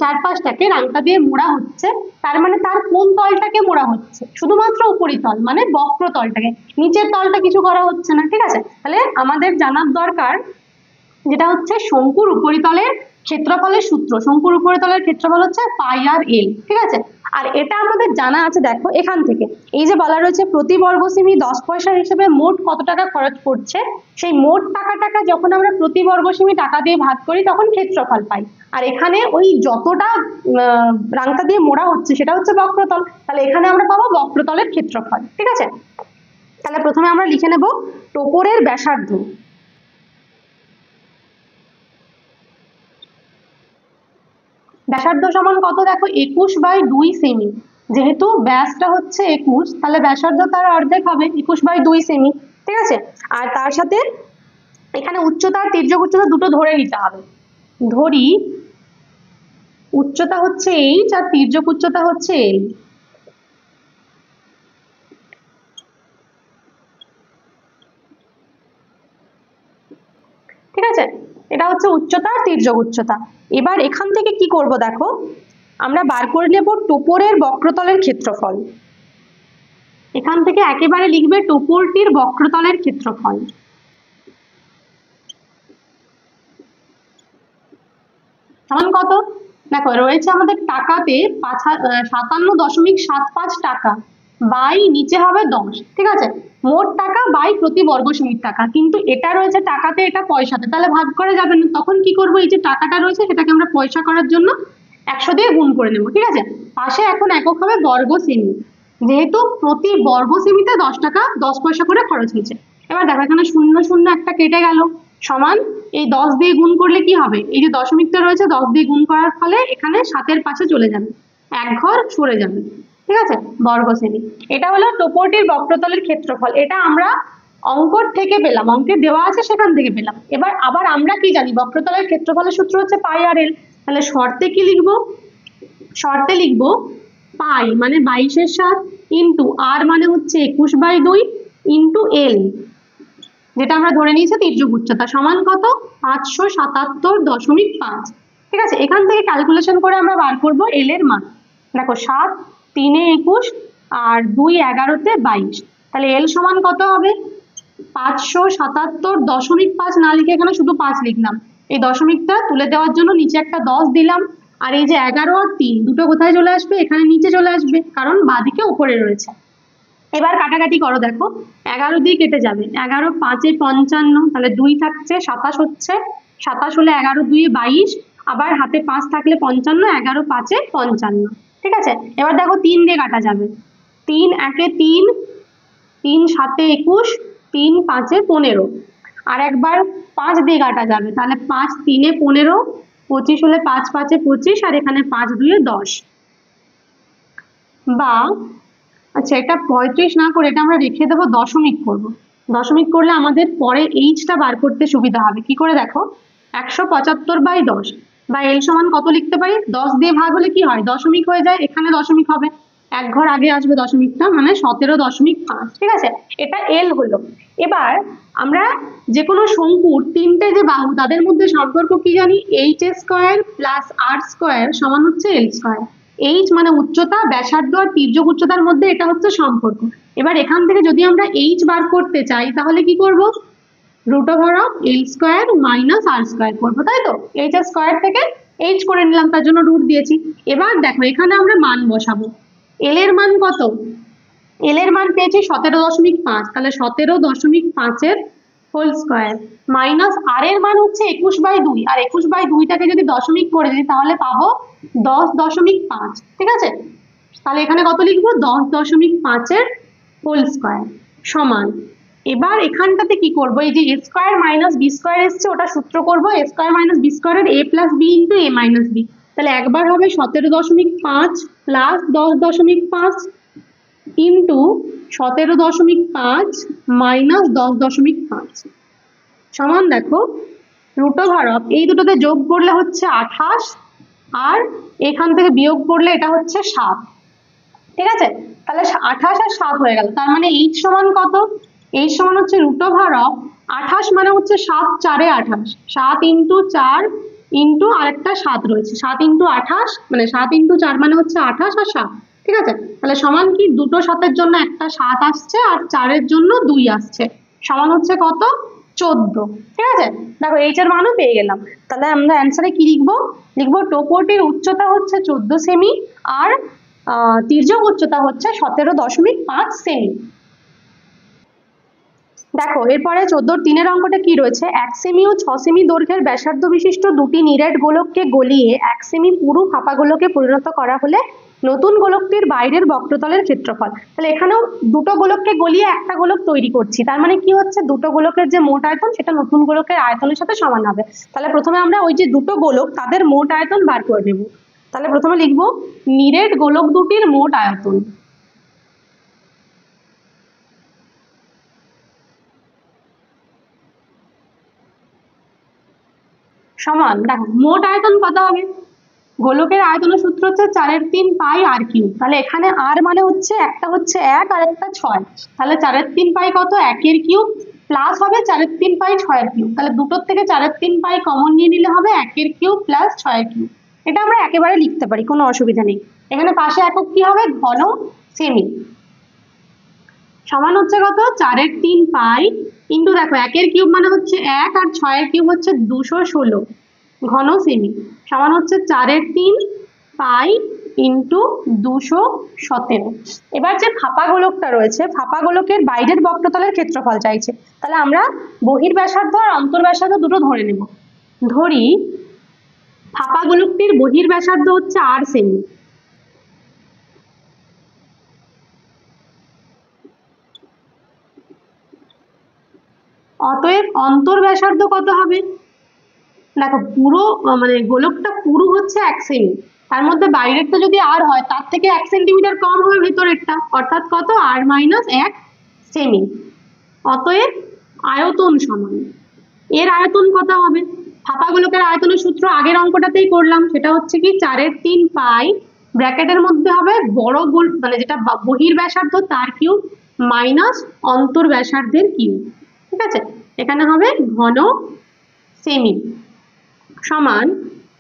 চারপাশটাকে রাংতা দিয়ে মোড়া হচ্ছে, তার মানে তার কোন তলটাকে মোড়া হচ্ছে, শুধুমাত্র উপরিতল মানে বক্রতলটাকে, নিচের তলটা কিছু করা হচ্ছে না। ঠিক আছে, তাহলে আমাদের জানার দরকার যেটা হচ্ছে শঙ্কুর উপরিতলের ক্ষেত্রফলের সূত্র। শঙ্কুর উপরিতলের ক্ষেত্রফল হচ্ছে পাই আর এল। ঠিক আছে, আর এটা আমাদের জানা আছে, দেখো এখান থেকে এই যে বলা রয়েছে প্রতি বর্গ সেমি 10 পয়সা হিসেবে মোট কত টাকা খরচ পড়ছে, সেই মোট টাকাটাকে যখন আমরা প্রতি বর্গ সেমি টাকা দিয়ে ভাগ করি তখন ক্ষেত্রফল পাই। আর এখানে ওই যতটা রাংতা দিয়ে মোড়া হচ্ছে সেটা হচ্ছে বক্রতল, তাহলে এখানে আমরা পাবো বক্রতলের ক্ষেত্রফল। ঠিক আছে, তাহলে প্রথমে আমরা লিখে নেব টোপরের ব্যাসার্ধ। ব্যাসার্ধ সমান কত, দেখো 21/2 সেমি, যেহেতু ব্যাসটা হচ্ছে 21, তাহলে ব্যাসার্ধ তার অর্ধেক হবে 21/2 সেমি। ঠিক আছে, আর তার সাথে এখানে উচ্চতা আর তির্যক উচ্চতা দুটো ধরে নিতে হবে। ধরি উচ্চতা হচ্ছে এইচ আর তির্যক উচ্চতা হচ্ছে এল। ঠিক আছে, এটা হচ্ছে উচ্চতা আর তির্যক উচ্চতা। এবার এখান থেকে কি করব, দেখো আমরা বার করে নেব টোপরের বক্রতলের ক্ষেত্রফল। এখান থেকে একেবারে লিখবে টোপরটির বক্রতলের ক্ষেত্রফল। সমান কত, দেখো রয়েছে আমাদের টাকাতে 57.75 টাকা, বাই নিচে হবে 10। ঠিক আছে, মোট টাকা বাই প্রতি বর্গ সেমির টাকা, কিন্তু এটা রয়েছে টাকাতে, এটা পয়সাতে, তাহলে ভাগ করা যাবে না। তখন কি করব, এই যে টাকাটা রয়েছে সেটাকে আমরা পয়সা করার জন্য 100 দিয়ে গুণ করে নেব। ঠিক আছে, পাশে এখন একক হবে বর্গ সেমি, যেহেতু প্রতি বর্গ সেমিতে 10 টাকা 10 পয়সা করে খরচ হয়েছে। এবার দেখো এখানে 0 0 একটা কেটে গেল, সমান এই 10 দিয়ে গুণ করলে কি হবে, এই যে দশমিকটা রয়েছে 10 দিয়ে গুণ করার ফলে এখানে 7-এর পাশে চলে যাবে, এক ঘর সরে যাবে। ঠিক আছে, বর্গ সেমি। এটা হলো টোপরটির বক্রতলের ক্ষেত্রফল, এটা আমরা অঙ্কর থেকে পেলাম, অঙ্কে দেওয়া আছে সেখান থেকে পেলাম। এবার আবার আমরা কি জানি, বক্রতলের ক্ষেত্রফলের সূত্র হচ্ছে পাই আর এল। তাহলে শর্তে কি লিখবো, শর্তে লিখবো পাই মানে 22/7 ইন্টু আর মানে হচ্ছে 21/2 ইন্টু এল, যেটা আমরা ধরে নিয়েছি তির্যক উচ্চতা, সমান কত 577.5। ঠিক আছে, এখান থেকে ক্যালকুলেশন করে আমরা বার করব এল এর মান। দেখো 7 3 এ 21 আর 2 11-তে 22, তাহলে এল সমান কত হবে 577.5, না লিখে এখানে শুধু 5 লিখলাম, এই দশমিকটা তুলে দেওয়ার জন্য নিচে একটা 10 দিলাম। আর এই যে 11 আর 3 দুটো কোথায় চলে আসবে, এখানে নিচে চলে আসবে, কারণ বাঁদিকে উপরে রয়েছে। এবার কাটাকাটি করো, দেখো 11 দিয়ে কেটে যাবে, 11 5 এ 55, তাহলে 2 থাকছে 27 হচ্ছে, 27 হলে 11 2 এ 22, আবার হাতে 5 থাকলে 55, 11 5 এ 55। ঠিক আছে, এবার দেখো 3 দিয়ে কাটা যাবে, 3 1 এ 3, 3 7 এ 21, 3 5 এ 15, আর একবার 5 দিয়ে কাটা যাবে, তাহলে 5 3 এ 15, 25 হলে 5 5 এ 25, আর এখানে 5 2 এ 10। বা আচ্ছা, এটা 35 না করে এটা আমরা রেখে দেবো, দশমিক করব। দশমিক করলে আমাদের পরে এইচটা বার করতে সুবিধা হবে। কি করে দেখো, 175/10, বা এল সমান কত লিখতে পারি, 10 দিয়ে ভাগ হলে কি হয়, দশমিক হয়ে যায়, এখানে দশমিক হবে, এক ঘর আগে আসবে দশমিকটা, মানে 17.5। ঠিক আছে, এটা এল হলো। এবার আমরা যে কোনো শঙ্কুর তিনটে যে বাহু তাদের মধ্যে সম্পর্ক কি জানি, এইচ স্কোয়ার প্লাস আর স্কোয়ার সমান হচ্ছে এল স্কোয়ার। এইচ মানে উচ্চতা, ব্যাসার্ধ আর তির্যক উচ্চতার মধ্যে এটা হচ্ছে সম্পর্ক। এবার এখান থেকে যদি আমরা এইচ বার করতে চাই তাহলে কি করব, root over of L square minus R square করবো, তাই তো। এইচ স্কোয়ার থেকে এইচ করে নিলাম, তার জন্য রুট দিয়েছি। এবার দেখো এখানে আমরা মান বসাবো। এল এর মান কত, এল এর মান পেয়েছি 17.5, তাহলে 17.5 হোল স্কোয়ার মাইনাস আর এর মান হচ্ছে 21/2, আর 21/2টাকে যদি দশমিক করে দিই তাহলে পাবো 10.5। ঠিক আছে, তাহলে এখানে কত লিখবো, 10.5 হোল স্কোয়ার সমান। এবার এখানটাতে কি করব, এই যে এ স্কোয়ার মাইনাস বি স্কোয়ার এসছে ওটা সূত্র করবো, এ স্কোয়ার মাইনাস বি স্কোয়ারের এ প্লাস বি ইন্টু এ মাইনাস বি। তাহলে একবার হবে 17.5 প্লাস 10.5 ইন্টু 17.5 মাইনাস 10.5 সমান দেখো রুট ওভার অফ, এই দুটোতে যোগ করলে হচ্ছে 28 আর এখান থেকে বিয়োগ করলে এটা হচ্ছে 7। ঠিক আছে, তাহলে 28 আর 7 হয়ে গেল, তার মানে এইচ সমান কত, এইচ সমান হচ্ছে রুট ওভার অফ 28 মানে হচ্ছে 7 4 28, 7 ইন্টু 4 ইন্টু আরেকটা 7 রয়েছে, 7 ইন্টু 28 মানে 7 ইন্টু 4 মানে হচ্ছে 28 আর 7। ঠিক আছে, তাহলে সমান কি, দুটো 7-এর জন্য একটা 7 আসছে আর 4-এর জন্য 2 আসছে, সমান হচ্ছে কত, 14। ঠিক আছে, দেখো এইচ এর মানও পেয়ে গেলাম। তাহলে আমরা অ্যান্সারে কি লিখবো, লিখবো টোপোটির উচ্চতা হচ্ছে 14 সেমি আর তির্যক উচ্চতা হচ্ছে 17.5 সেমি। দেখো এরপরে 14-3 অঙ্কটা কি রয়েছে, 1 সেমি ও 6 সেমি দৈর্ঘ্যের ব্যাসার্ধ বিশিষ্ট দুটি নিরেট গোলককে গলিয়ে 1 সেমি পুরু ফাঁপা গোলকে পরিণত করা হলে নতুন গোলকটির বাইরের বক্রতলের ক্ষেত্রফল। তাহলে এখানেও দুটো গোলককে গলিয়ে একটা গোলক তৈরি করছি, তার মানে কি হচ্ছে, দুটো গোলকের যে মোট আয়তন সেটা নতুন গোলকের আয়তনের সাথে সমান হবে। তাহলে প্রথমে আমরা ওই যে দুটো গোলক তাদের মোট আয়তন বার করে নেব। তাহলে প্রথমে লিখবো নিরেট গোলক দুটির মোট আয়তন। সমান, দেখো মোট আয়তন কত হবে, গোলকের আয়তনের সূত্র হচ্ছে 4/3 পাই আর কিউব। তাহলে এখানে আর মানে হচ্ছে একটা হচ্ছে 1 আর একটা 6, তাহলে 4/3 পাই কত, 1-এর কিউব প্লাস হবে 4/3 পাই 6-এর কিউব। তাহলে দুটোর থেকে 4/3 পাই কমন নিয়ে নিলে হবে 1-এর কিউব প্লাস 6-এর কিউব। এটা আমরা একেবারে লিখতে পারি, কোনো অসুবিধা নেই। এখানে পাশে একক কি হবে, ঘন সেমি সমান হচ্ছে কত, 4/3 পাই ইন্টু দেখো 1-এর কিউব মানে হচ্ছে 1 আর 6-এর কিউব হচ্ছে 216 ঘন সেমি সমান হচ্ছে 4/3 পাই ইন্টু 217। এবার যে ফাঁপা গোলকটা রয়েছে, ফাঁপা গোলকের বাইরের বক্রতলের ক্ষেত্রফল চাইছে। তাহলে আমরা বহির্ব্যাসার্ধ আর অন্তর্ব্যাসার্ধ দুটো ধরে নেব। ধরি ফাঁপা গোলকটির বহির্ব্যাসার্ধ হচ্ছে 8 সেমি, অতএব অন্তর্ব্যাসার্ধ কত হবে, দেখো পুরো মানে গোলকটা পুরো হচ্ছে 1 সেমি, তার মধ্যে বাইরেরটা যদি আর হয় তার থেকে 1 সেন্টিমিটার কম হবে ভেতরেরটা, অর্থাৎ কত, আর মাইনাস 1 সেমি। অতএব আয়তন সমান, এর আয়তন কত হবে, ফাঁপা গোলকের আয়তনের সূত্র আগের অঙ্কটাতেই করলাম, সেটা হচ্ছে কি 4/3 পাই ব্র্যাকেটের মধ্যে হবে বড় গোল মানে যেটা বহির্ব্যাসার্ধ তার কিউব মাইনাস অন্তর্ব্যাসার্ধের কিউব। ঠিক আছে, এখানে হবে ঘন সেমি সমান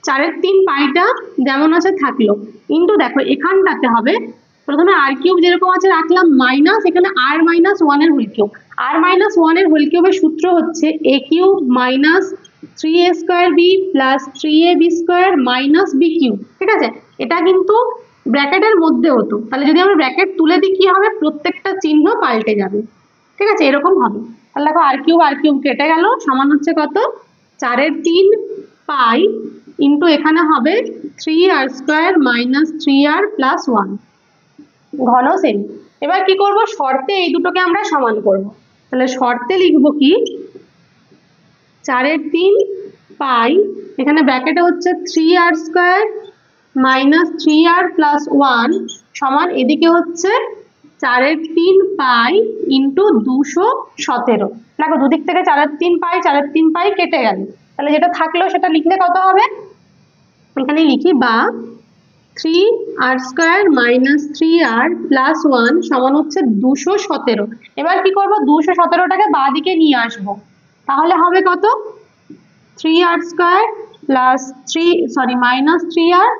4/3 পাইটা যেমন আছে থাকলো কিন্তু দেখো এখানটাতে হবে প্রথমে আর কিউব যেরকম আছে রাখলাম মাইনাস এখানে আর মাইনাস 1 এর হোল কিউব। আর মাইনাস 1 এর হোল কিউবের সূত্র হচ্ছে a cube minus 3a square b plus 3ab square minus b cube. ঠিক আছে, এটা কিন্তু ব্র্যাকেটের মধ্যে হতো, তাহলে যদি আমরা ব্র্যাকেট তুলে দিই কি হবে, প্রত্যেকটা চিহ্ন পাল্টে যাবে। ঠিক আছে, এরকম হবে। তাহলে দেখো আর কিউব কেটে গেল সমান হচ্ছে কত, 4/3 পাই ইন্টু এখানে হবে 3r square minus 3r plus 1 ঘন সেমি। এবার কি করব, শর্তে এই দুটোকে আমরা সমান করব। তাহলে শর্তে লিখব কি, 4/3 পাই এখানে ব্র্যাকেটে হচ্ছে 3r square minus 3r plus 1 সমান এদিকে হচ্ছে 4/3 পাই ইন্টু 217। দেখো দুদিক থেকে 4/3 পাই কেটে গেল, তাহলে যেটা থাকলো সেটা লিখলে কত হবে, এখানে লিখি বা 3r² মাইনাস 3r প্লাস 1 সমান হচ্ছে 217। এবার কি করব, 217টাকে বাঁ দিকে নিয়ে আসব, তাহলে হবে কত, 3r² plus minus 3r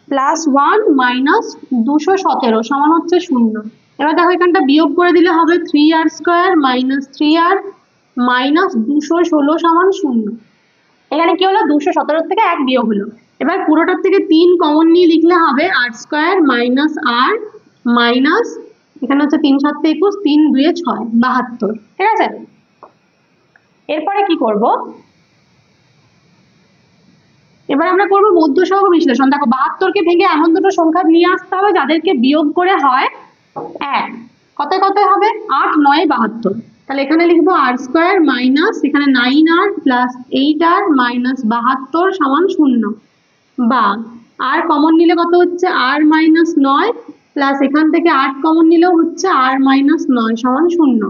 plus 1 minus 217 সমান হচ্ছে 0। এবার দেখো এখানটা বিয়োগ করে দিলে হবে 3r² মাইনাস 3r মাইনাস 216 সমান 0। এখানে কি হলো, 217 থেকে 1 বিয়োগ হলো। এবার পুরোটার থেকে 3 কমন নিয়ে লিখলে হবে r² মাইনাস r মাইনাস, এখানে হচ্ছে 3 7 21, 3 2 6 72। ঠিক আছে, এরপরে কি করব, এবার আমরা করব মধ্য সহগ বিশ্লেষণ। দেখো 72কে ভেঙে এমন দুটো সংখ্যা নিয়ে আসতে হবে যাদেরকে বিয়োগ করে হয় 1। কত কত হবে, 8 9 72। তাহলে এখানে লিখবো r² মাইনাস এখানে 9r প্লাস 8r মাইনাস 72 সমান 0, বা r কমন নিলে কত হচ্ছে r মাইনাস 9 প্লাস এখান থেকে 8 কমন নিলেও হচ্ছে r মাইনাস 9 সমান 0,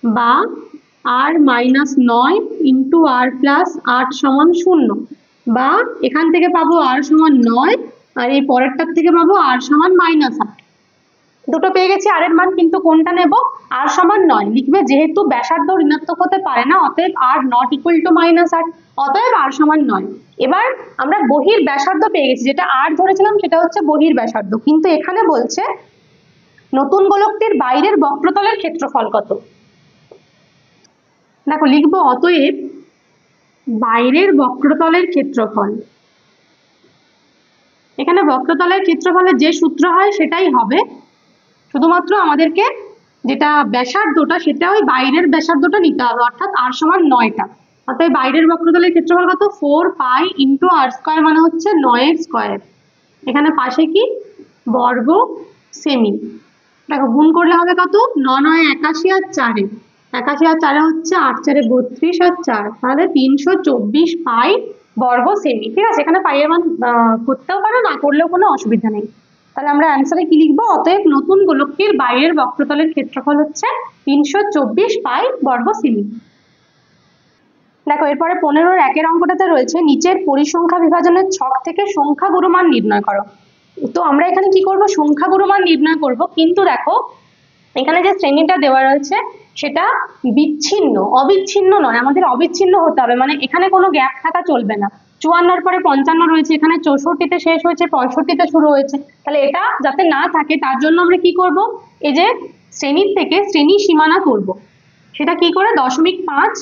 বা r minus 9 into r plus 8 সমান 0, বা এখান থেকে পাবো r সমান 9 আর এই পরেরটার থেকে পাবো r সমান মাইনাস 8। দুটো পেয়ে গেছি r এর মান, কিন্তু কোনটা নেব, r সমান 9 লিখবে, যেহেতু ব্যাসার্ধ ঋণাত্মক হতে পারে না অতএব r not equal to minus 8, অতএব r সমান 9। এবার আমরা বহির ব্যাসার্ধ পেয়ে গেছি, যেটা r ধরেছিলাম সেটা হচ্ছে বহির ব্যাসার্ধ, কিন্তু এখানে বলছে নতুন গোলকটির বাইরের বক্রতলের ক্ষেত্রফল কত। দেখো লিখবো অতএব বাইরের বক্রতলের ক্ষেত্রফল। এখানে বক্রতলের ক্ষেত্রফলের যে সূত্র হয় সেটাই হবে, শুধুমাত্র আমাদেরকে যেটা ব্যাসার্ধটা সেটা ওই বাইরের ব্যাসার্ধটা নিতে হবে, অর্থাৎ r সমান 9টা। অর্থাৎ বাইরের বক্রতলের ক্ষেত্রফল কত, 4 পাই ইন্টু r² মানে হচ্ছে 9 স্কয়ার। এখানে পাশে কি বর্গ সেমি, দেখো গুণ করলে হবে কত, 9 9 81 আর 4 81 আর 4 হচ্ছে 8 4 32 আর 4, তাহলে 324 পাই বর্গ সেমি। ঠিক আছে, এখানে পাই এর মান করতেও পারো, না করলেও কোনো অসুবিধা নেই। তাহলে আমরা অ্যান্সারে কি লিখবো, অতএব নতুন গোলকটির বাইরের বক্রতলের ক্ষেত্রফল হচ্ছে 324 পাই বর্গ সেমি। দেখো এরপরে 15-এর 1-এর অঙ্কটাতে রয়েছে নিচের পরিসংখ্যা বিভাজনের ছক থেকে সংখ্যাগুরু মান নির্ণয় করো। তো আমরা এখানে কি করব, সংখ্যাগুরু মান নির্ণয় করব, কিন্তু দেখো এখানে যে শ্রেণীটা দেওয়া রয়েছে সেটা বিচ্ছিন্ন, অবিচ্ছিন্ন নয়, আমাদের অবিচ্ছিন্ন হতে হবে, মানে এখানে কোনো গ্যাপ থাকা চলবে না। 54-র পরে 55 রয়েছে, এখানে 64-তে শেষ হয়েছে, 65-তে শুরু হয়েছে, তাহলে এটা যাতে না থাকে তার জন্য আমরা কি করব, এই যে শ্রেণীর থেকে শ্রেণী সীমানা করব, সেটা কি করে 0.5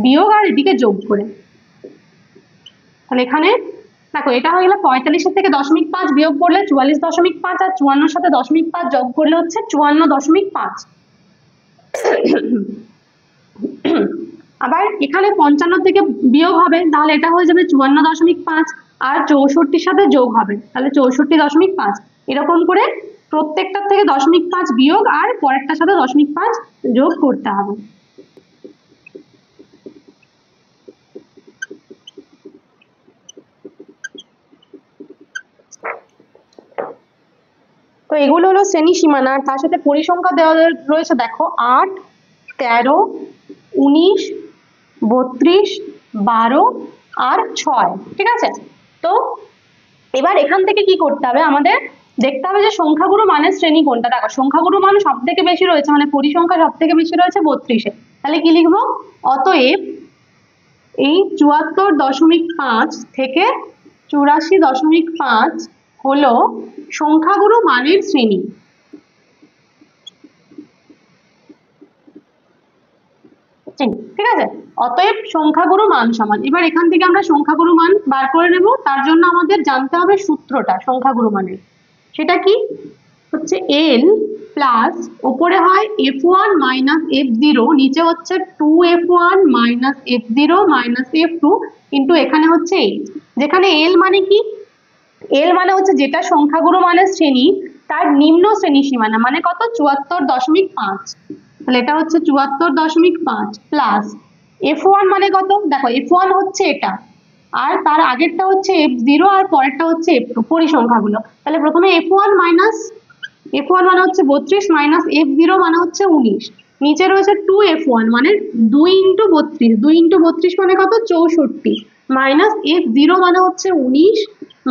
বিয়োগ আর এদিকে যোগ করে। তাহলে এখানে দেখো এটা হয়ে গেল 45-এর থেকে 0.5 বিয়োগ করলে 44.5, আর 54-এর সাথে 0.5 যোগ করলে হচ্ছে 54.5। আবার এখানে 55 থেকে বিয়োগ হবে, তাহলে এটা হয়ে যাবে 54.5, আর 64-র সাথে যোগ হবে, তাহলে 64.5। এরকম করে প্রত্যেকটার থেকে 0.5 বিয়োগ আর পরেরটার সাথে 0.5 যোগ করতে হবে। তো এগুলো হলো শ্রেণী সীমানা, আর তার সাথে পরিসংখ্যা দেওয়া রয়েছে, দেখো 8 13 19 32 12 আর 6। ঠিক আছে, তো এবার এখান থেকে কি করতে হবে, আমাদের দেখতে হবে যে সংখ্যাগুরু মানের শ্রেণী কোনটা। দেখো সংখ্যাগুরু মান সব থেকে বেশি রয়েছে, মানে পরিসংখ্যা সব থেকে বেশি রয়েছে 32-এ, তাহলে কি লিখবো, অতএব এই 74.5 থেকে 84.5 হলো সংখ্যাগুরু মানের শ্রেণী। ঠিক আছে, অতএব সংখ্যাগুরু মান সমান, এবার এখান থেকে আমরা সংখ্যাগুরু মান বার করে নেব, তার জন্য আমাদের জানতে হবে সূত্রটা সংখ্যাগুরু মানের। সেটা কি হচ্ছে, l প্লাস ওপরে হয় f1 মাইনাস f0, নিচে হচ্ছে 2f1 minus f0 minus f2 কিন্তু এখানে হচ্ছে 8। যেখানে l মানে কি, l মানে হচ্ছে যেটা সংখ্যাগুরু মানের শ্রেণী তার নিম্ন শ্রেণী সীমানা, মানে কত, 74.5, তাহলে এটা হচ্ছে 74.5 প্লাস f1 মানে কত, দেখো f1 হচ্ছে এটা, আর তার আগেরটা হচ্ছে f0 আর পরেরটা হচ্ছে f2 পরিসংখ্যাগুলো। তাহলে প্রথমে f1 মানে হচ্ছে 32 মাইনাস f0 মানে হচ্ছে 19, নিচে রয়েছে 2f1 মানে 2 ইন্টু 32, 2 ইন্টু 32 মানে কত, 64, মাইনাস F0 মানে হচ্ছে 19,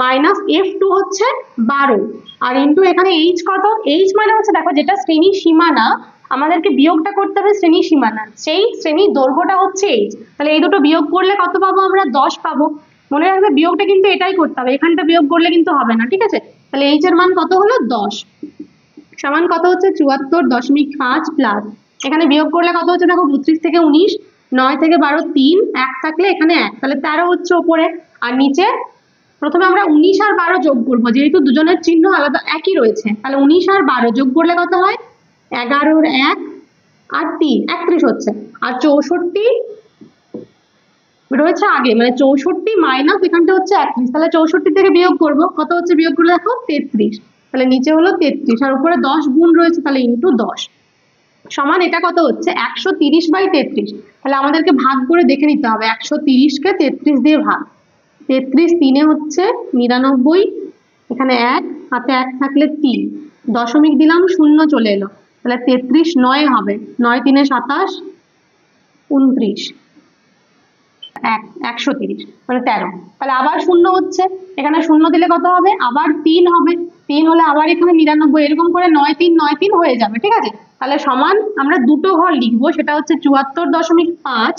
মাইনাস F2 হচ্ছে 12, আর ইন্টু এখানে H কত, H মানে হচ্ছে দেখো যেটা শ্রেণী সীমানা, আমাদেরকে বিয়োগটা করতে হবে শ্রেণী সীমানা, সেই শ্রেণীর দৈর্ঘ্যটা হচ্ছে H। তাহলে এই দুটো বিয়োগ করলে কত পাবো আমরা, 10 পাবো। মনে রাখবে বিয়োগটা কিন্তু এটাই করতে হবে, এখানটা বিয়োগ করলে কিন্তু হবে না, ঠিক আছে। তাহলে H এর মান কত হলো, 10, সমান কত হচ্ছে 74.5 প্লাস, এখানে বিয়োগ করলে কত হচ্ছে দেখো, 32 থেকে 19, 9 থেকে 12, 3, 1 থাকলে এখানে 1, তাহলে 13 হচ্ছে ওপরে। আর নিচে প্রথমে আমরা 19 আর 12 যোগ করবো, যেহেতু দুজনের চিহ্ন আলাদা একই রয়েছে, তাহলে 19 আর 12 যোগ করলে কত হয়, 11 1 আর 3, 31 হচ্ছে। আর 64 রয়েছে আগে, মানে 64 মাইনাস এখানটা হচ্ছে 31, তাহলে 64 থেকে বিয়োগ করবো, কত হচ্ছে বিয়োগ করলে দেখো 33, তাহলে নিচে হলো 33, আর উপরে 10 গুণ রয়েছে, তাহলে ইন্টু 10, সমান এটা কত হচ্ছে 130/33। তাহলে আমাদেরকে ভাগ করে দেখে নিতে হবে, 130 কে 33 দিয়ে ভাগ, 33 3 হচ্ছে 99, এখানে 1 হাতে 1 থাকলে 3, দশমিক দিলাম, শূন্য চলে এলো, তাহলে 33 9 হবে, 9 3 27, 29, 130 মানে 13, তাহলে আবার শূন্য হচ্ছে, এখানে শূন্য দিলে কত হবে, আবার 3 হবে, 3 হলে আবার এখানে 99, এরকম করে 9 3 9 3 হয়ে যাবে, ঠিক আছে। তাহলে সমান আমরা দুটো ঘর লিখবো, সেটা হচ্ছে 74.5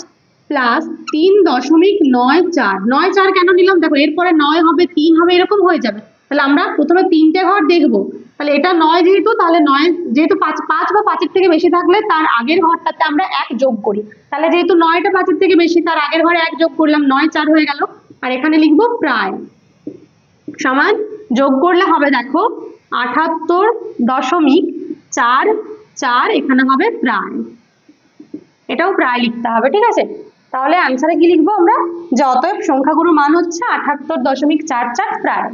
প্লাস 3.94, 94 কেন নিলাম দেখো, এরপরে 9 হবে 3 হবে, এরকম হয়ে যাবে, তাহলে আমরা প্রথমে 3টে ঘর দেখবো। তাহলে এটা 9 যেহেতু, তাহলে 9 যেহেতু 5 বা 5-এর থেকে বেশি থাকলে তার আগের ঘরটাতে আমরা 1 যোগ করি, তাহলে যেহেতু 9টা 5-এর থেকে বেশি, তার আগের ঘরে 1 যোগ করলাম, 9 4 হয়ে গেল। আর এখানে লিখবো প্রায়, সমান যোগ করলে হবে দেখো 78.44, এখানে হবে প্রায়, এটাও প্রায় লিখতে হবে, ঠিক আছে। তাহলে আনসারে কি লিখবো আমরা, যে অতএব সংখ্যাগুরু মান হচ্ছে 78.44 প্রায়।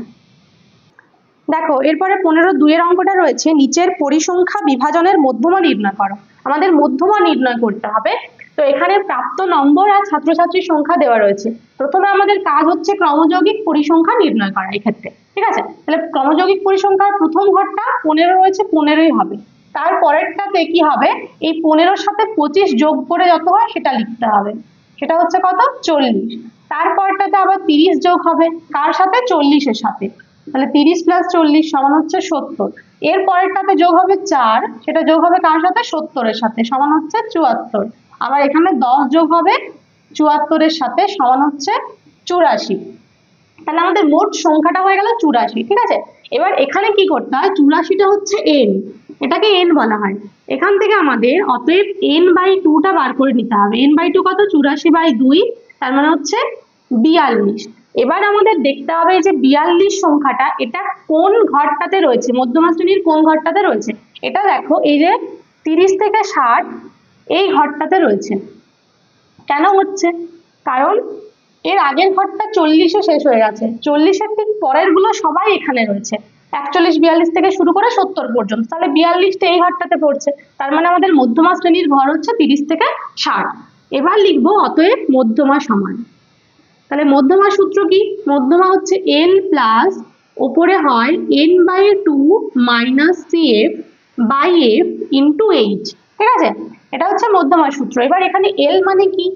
দেখো এরপরে 15-2 এর অঙ্কটা রয়েছে, নিচের পরিসংখ্যা বিভাজনের মধ্যমা নির্ণয় করো। আমাদের মধ্যমা নির্ণয় করতে হবে। তো এখানে প্রাপ্ত নম্বর আর ছাত্রছাত্রীর সংখ্যা দেওয়া রয়েছে। প্রথমে আমাদের কাজ হচ্ছে ক্রমযৌগিক পরিসংখ্যা নির্ণয় করা এক্ষেত্রে, ঠিক আছে। তাহলে ক্রমযৌগিক পরিসংখ্যার প্রথম ঘরটা 15 রয়েছে, 15ই হবে। তারপরেরটাতে কি হবে, এই 15-র সাথে 25 যোগ করে যত হয় সেটা লিখতে হবে, সেটা হচ্ছে কত, 40। তারপরটাতে আবার 30 যোগ হবে, কার সাথে, 40-এর সাথে, তাহলে 30 + 40 সমান হচ্ছে 70। এর পরেরটাতে যোগ হবে 4, সেটা যোগ হবে কার সাথে, 70-এর সাথে, সমান হচ্ছে 74। আবার এখানে 10 যোগ হবে 74-এর সাথে, সমান হচ্ছে 84। তাহলে আমাদের মোট সংখ্যাটা হয়ে গেল 84, ঠিক আছে। এবার এখানে কি করতে হয়, 84টা হচ্ছে n, এটাকে n বলা হয়। এখান থেকে আমাদের অতএব n/2টা বার করে নিতে হবে। n/2 কত, 84/2, তার মানে হচ্ছে 42। এবার আমাদের দেখতে হবে যে 42 সংখ্যাটা এটা কোন ঘরটাতে রয়েছে, মধ্যমা শ্রেণীর কোন ঘরটাতে রয়েছে। এটা দেখো এই যে 30 থেকে 60 এই ঘরটাতে রয়েছে। কেন হচ্ছে, কারণ এর আগের ঘরটা 40-এ শেষ হয়ে গেছে, 40-এর ঠিক পরের গুলো সবাই এখানে রয়েছে, 41 42 থেকে শুরু করে 70 পর্যন্ত, তাহলে 42টা এই ঘরটাতে পড়ছে, তার মানে আমাদের মধ্যমা শ্রেণীর ঘর হচ্ছে 30 থেকে 60। এবার লিখবো অতএব মধ্যমা সমান, তাহলে মধ্যমা সূত্র কি, মধ্যমা হচ্ছে n প্লাস ওপরে হয় n/2 minus cf/f into h, ঠিক আছে। এটা হচ্ছে মধ্যমা সূত্র। এবার এখানে l মানে কি,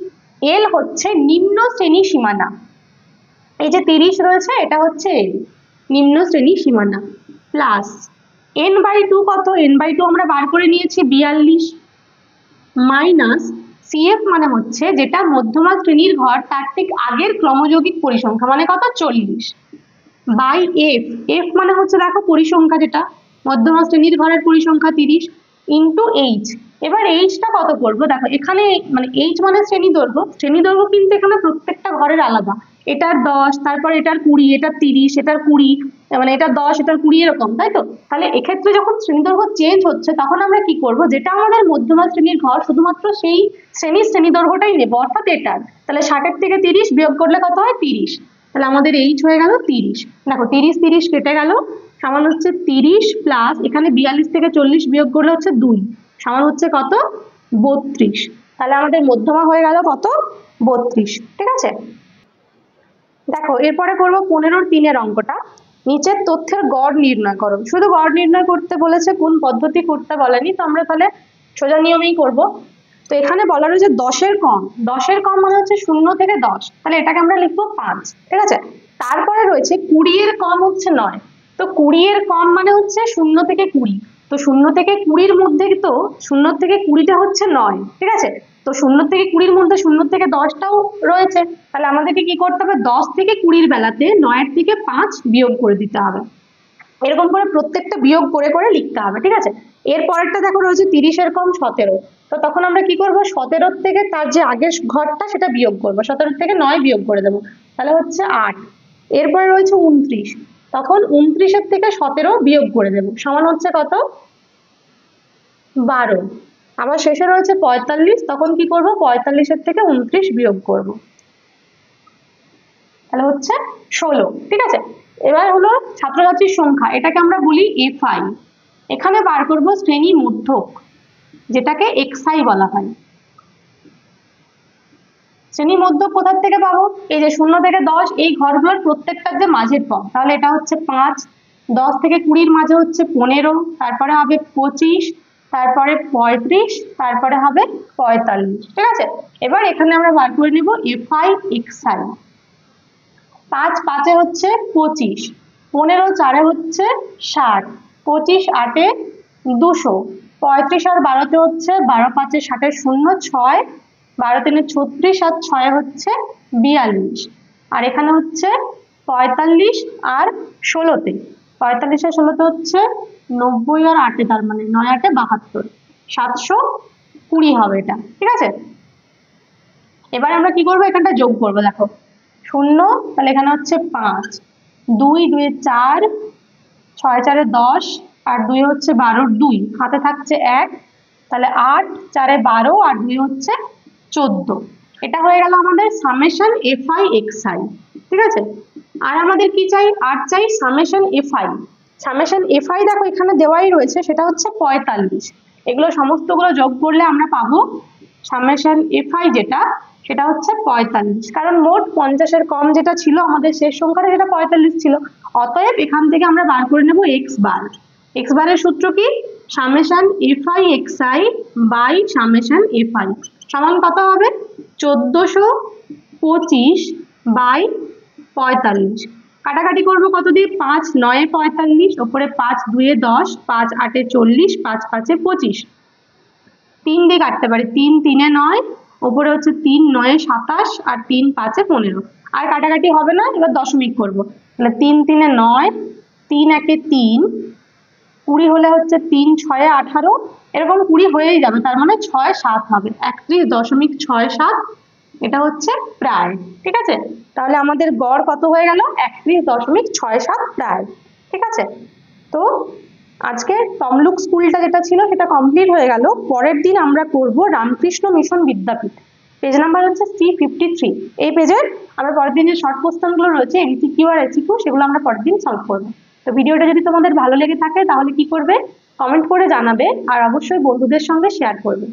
l হচ্ছে নিম্ন শ্রেণী সীমানা, এই যে 30 রয়েছে এটা হচ্ছে l, নিম্ন শ্রেণী সীমানা, প্লাস n/2 কত, n/2 আমরা বার করে নিয়েছি 42, মাইনাস CF মানে হচ্ছে যেটা মধ্যমা শ্রেণীর ঘর তার ঠিক আগের ক্রমযৌগিক পরিসংখ্যা, মানে কত, 40, বাই F, F মানে হচ্ছে দেখো পরিসংখ্যা, যেটা মধ্যমা শ্রেণীর ঘরের পরিসংখ্যা 30, ইন্টু H। এবার Hটা কত করবো, দেখো এখানে মানে H মানে শ্রেণী দৈর্ঘ্য, শ্রেণী দৈর্ঘ্য কিন্তু এখানে প্রত্যেকটা ঘরের আলাদা, এটার 10, তারপর এটার 20, এটার 30, এটার 20, মানে এটা 10 এটার 20 এরকম, তাই তো। তাহলে এক্ষেত্রে যখন শ্রেণী দৈর্ঘ্য চেঞ্জ হচ্ছে তখন আমরা কি করব, যেটা আমাদের মধ্যমা শ্রেণীর ঘর শুধুমাত্র সেই শ্রেণী দৈর্ঘ্যটাই নেব, অর্থাৎ এটার। তাহলে 60-এর থেকে 30 বিয়োগ করলে কত হয়, 30, তাহলে আমাদের H হয়ে গেল 30। দেখো 30 কেটে গেল, সমান হচ্ছে 30 প্লাস এখানে 42 থেকে 40 বিয়োগ করলে হচ্ছে 2, সমান হচ্ছে কত, 32। তাহলে আমাদের মধ্যমা হয়ে গেল কত, 32, ঠিক আছে। দেখো এরপরে করবো 15-3 এর অঙ্কটা, নিচের তথ্যের গড় নির্ণয় করো। শুধু গড় নির্ণয় করতে বলেছে, কোন পদ্ধতি করতে বলেনি, তো আমরা তাহলে সোজা নিয়মেই করব। তো এখানে বলা রয়েছে 10-এর কম, 10-এর কম মানে হচ্ছে 0 থেকে 10, তাহলে এটাকে আমরা লিখবো 5, ঠিক আছে। তারপরে রয়েছে 20-এর কম হচ্ছে 9, তো 20-এর কম মানে হচ্ছে 0 থেকে 20, তো 0 থেকে 20-র মধ্যে তো 0 থেকে 20টা হচ্ছে 9, ঠিক আছে। তো 0 থেকে 20-র মধ্যে 0 থেকে 10টাও রয়েছে, তাহলে আমাদেরকে কি করতে হবে, 10 থেকে 20-র বেলাতে 9-এর থেকে 5 বিয়োগ করে দিতে হবে। এরকম করে প্রত্যেকটা বিয়োগ করে করে লিখতে হবে, ঠিক আছে। এর পরেরটা দেখো রয়েছে 30-এর কম 17, তো তখন আমরা কি করব, 17 থেকে তার যে আগের ঘরটা সেটা বিয়োগ করব, 17 থেকে 9 বিয়োগ করে দেবো, তাহলে হচ্ছে 8। এরপরে রয়েছে 29, তখন 29-এর থেকে 17 বিয়োগ করে দেবো, সমান হচ্ছে কত, 12। আবার শেষে রয়েছে 45, তখন কি করব, 45-এর থেকে 29 বিয়োগ করব, তাহলে হচ্ছে 16, ঠিক আছে। এবার হলো ছাত্রছাত্রীর সংখ্যা, এটাকে আমরা বলি এফআই। এখানে বার করব শ্রেণী মধ্যক, যেটাকে এক্সআই বলা হয়। শ্রেণী মধ্যক কোথা থেকে পাবো, এই যে 0 থেকে 10 এই ঘরগুলোর প্রত্যেকটার যে মাঝের পদ, তাহলে এটা হচ্ছে 5, 10 থেকে 20-র মাঝে হচ্ছে 15, তারপরে হবে 25, তারপরে 35, তারপরে হবে 45, ঠিক আছে। এবার এখানে আমরা বার করে নিব এফআই এক্সআই। 5 5-এ হচ্ছে 25, 15 4-এ হচ্ছে 60, 25 8-এ 200, 35 আর 12-তে হচ্ছে 12 5-এ 60-এর 0 6, 12 3-এ 36 আর 6-এ হচ্ছে 42, আর এখানে হচ্ছে 45 আর 16-তে, 45 আর 16-তে হচ্ছে 90 আর 8-এ, তার মানে 9 8-এ 72, 720 হবে এটা, ঠিক আছে। এবার আমরা কি করবো, এখানটা যোগ করবো, দেখো 0, তাহলে এখানে হচ্ছে 5, 2 2 4, 6 4 10, আর 2 হচ্ছে 12-র 2, হাতে থাকছে 1, তাহলে 8 4 12, আর 2 হচ্ছে 14। এটা হয়ে গেল আমাদের সামেশন এফআই এক্সআই, ঠিক আছে। আর আমাদের কি চাই, আর চাই সামেশন এফআই। সামেশন এফআই দেখো এখানে দেওয়াই রয়েছে, সেটা হচ্ছে 45। এগুলো সমস্তগুলো যোগ করলে আমরা পাবো সামেশন এফআই যেটা, সেটা হচ্ছে 45, কারণ মোট 50-এর কম যেটা ছিল আমাদের শেষ সংখ্যাটা, সেটা 45 ছিল। অতএব এখান থেকে আমরা বার করে নেব এক্স বার। এক্স বারের সূত্র কি, summation F I X I by summation F I সমান কত হবে, 1425 বাই 45। কাটাকাটি করবো কত দিয়ে, 5 9-এ 45, ওপরে 5 2-এ 10, 5 8-এ 40, 5 5-এ 25, 3 দিয়ে কাটতে পারি, 3 3-এ 9, ওপরে হচ্ছে 3 9-এ 27, আর 3 5-এ 15। আর কাটাকাটি হবে না, এবার দশমিক করব, তাহলে 3 3-এ 9, 3 1-এ 3, 20 হলে হচ্ছে 3 6-এ 18, এরকম 20 হয়েই যাবে, তার মানে 6 7 হবে, 31.67, এটা হচ্ছে প্রায়, ঠিক আছে। তাহলে আমাদের গড় কত হয়ে গেল, 31.67 প্রায়, ঠিক আছে। তো আজকে তমলুক স্কুলটা যেটা ছিল সেটা কমপ্লিট হয়ে গেল। পরের দিন আমরা করব রামকৃষ্ণ মিশন বিদ্যাপীঠ, পেজ নাম্বার হচ্ছে C53। এই পেজের আমরা পরের দিন যে শর্ট কোশ্চেনগুলো রয়েছে এমসিকিউ আর এসিকিউ, সেগুলো আমরা পরের দিন সলভ করবো। তো ভিডিওটা যদি তোমাদের ভালো লেগে থাকে তাহলে কি করবে, কমেন্ট করে জানাবে, আর অবশ্যই বন্ধুদের সঙ্গে শেয়ার করবে।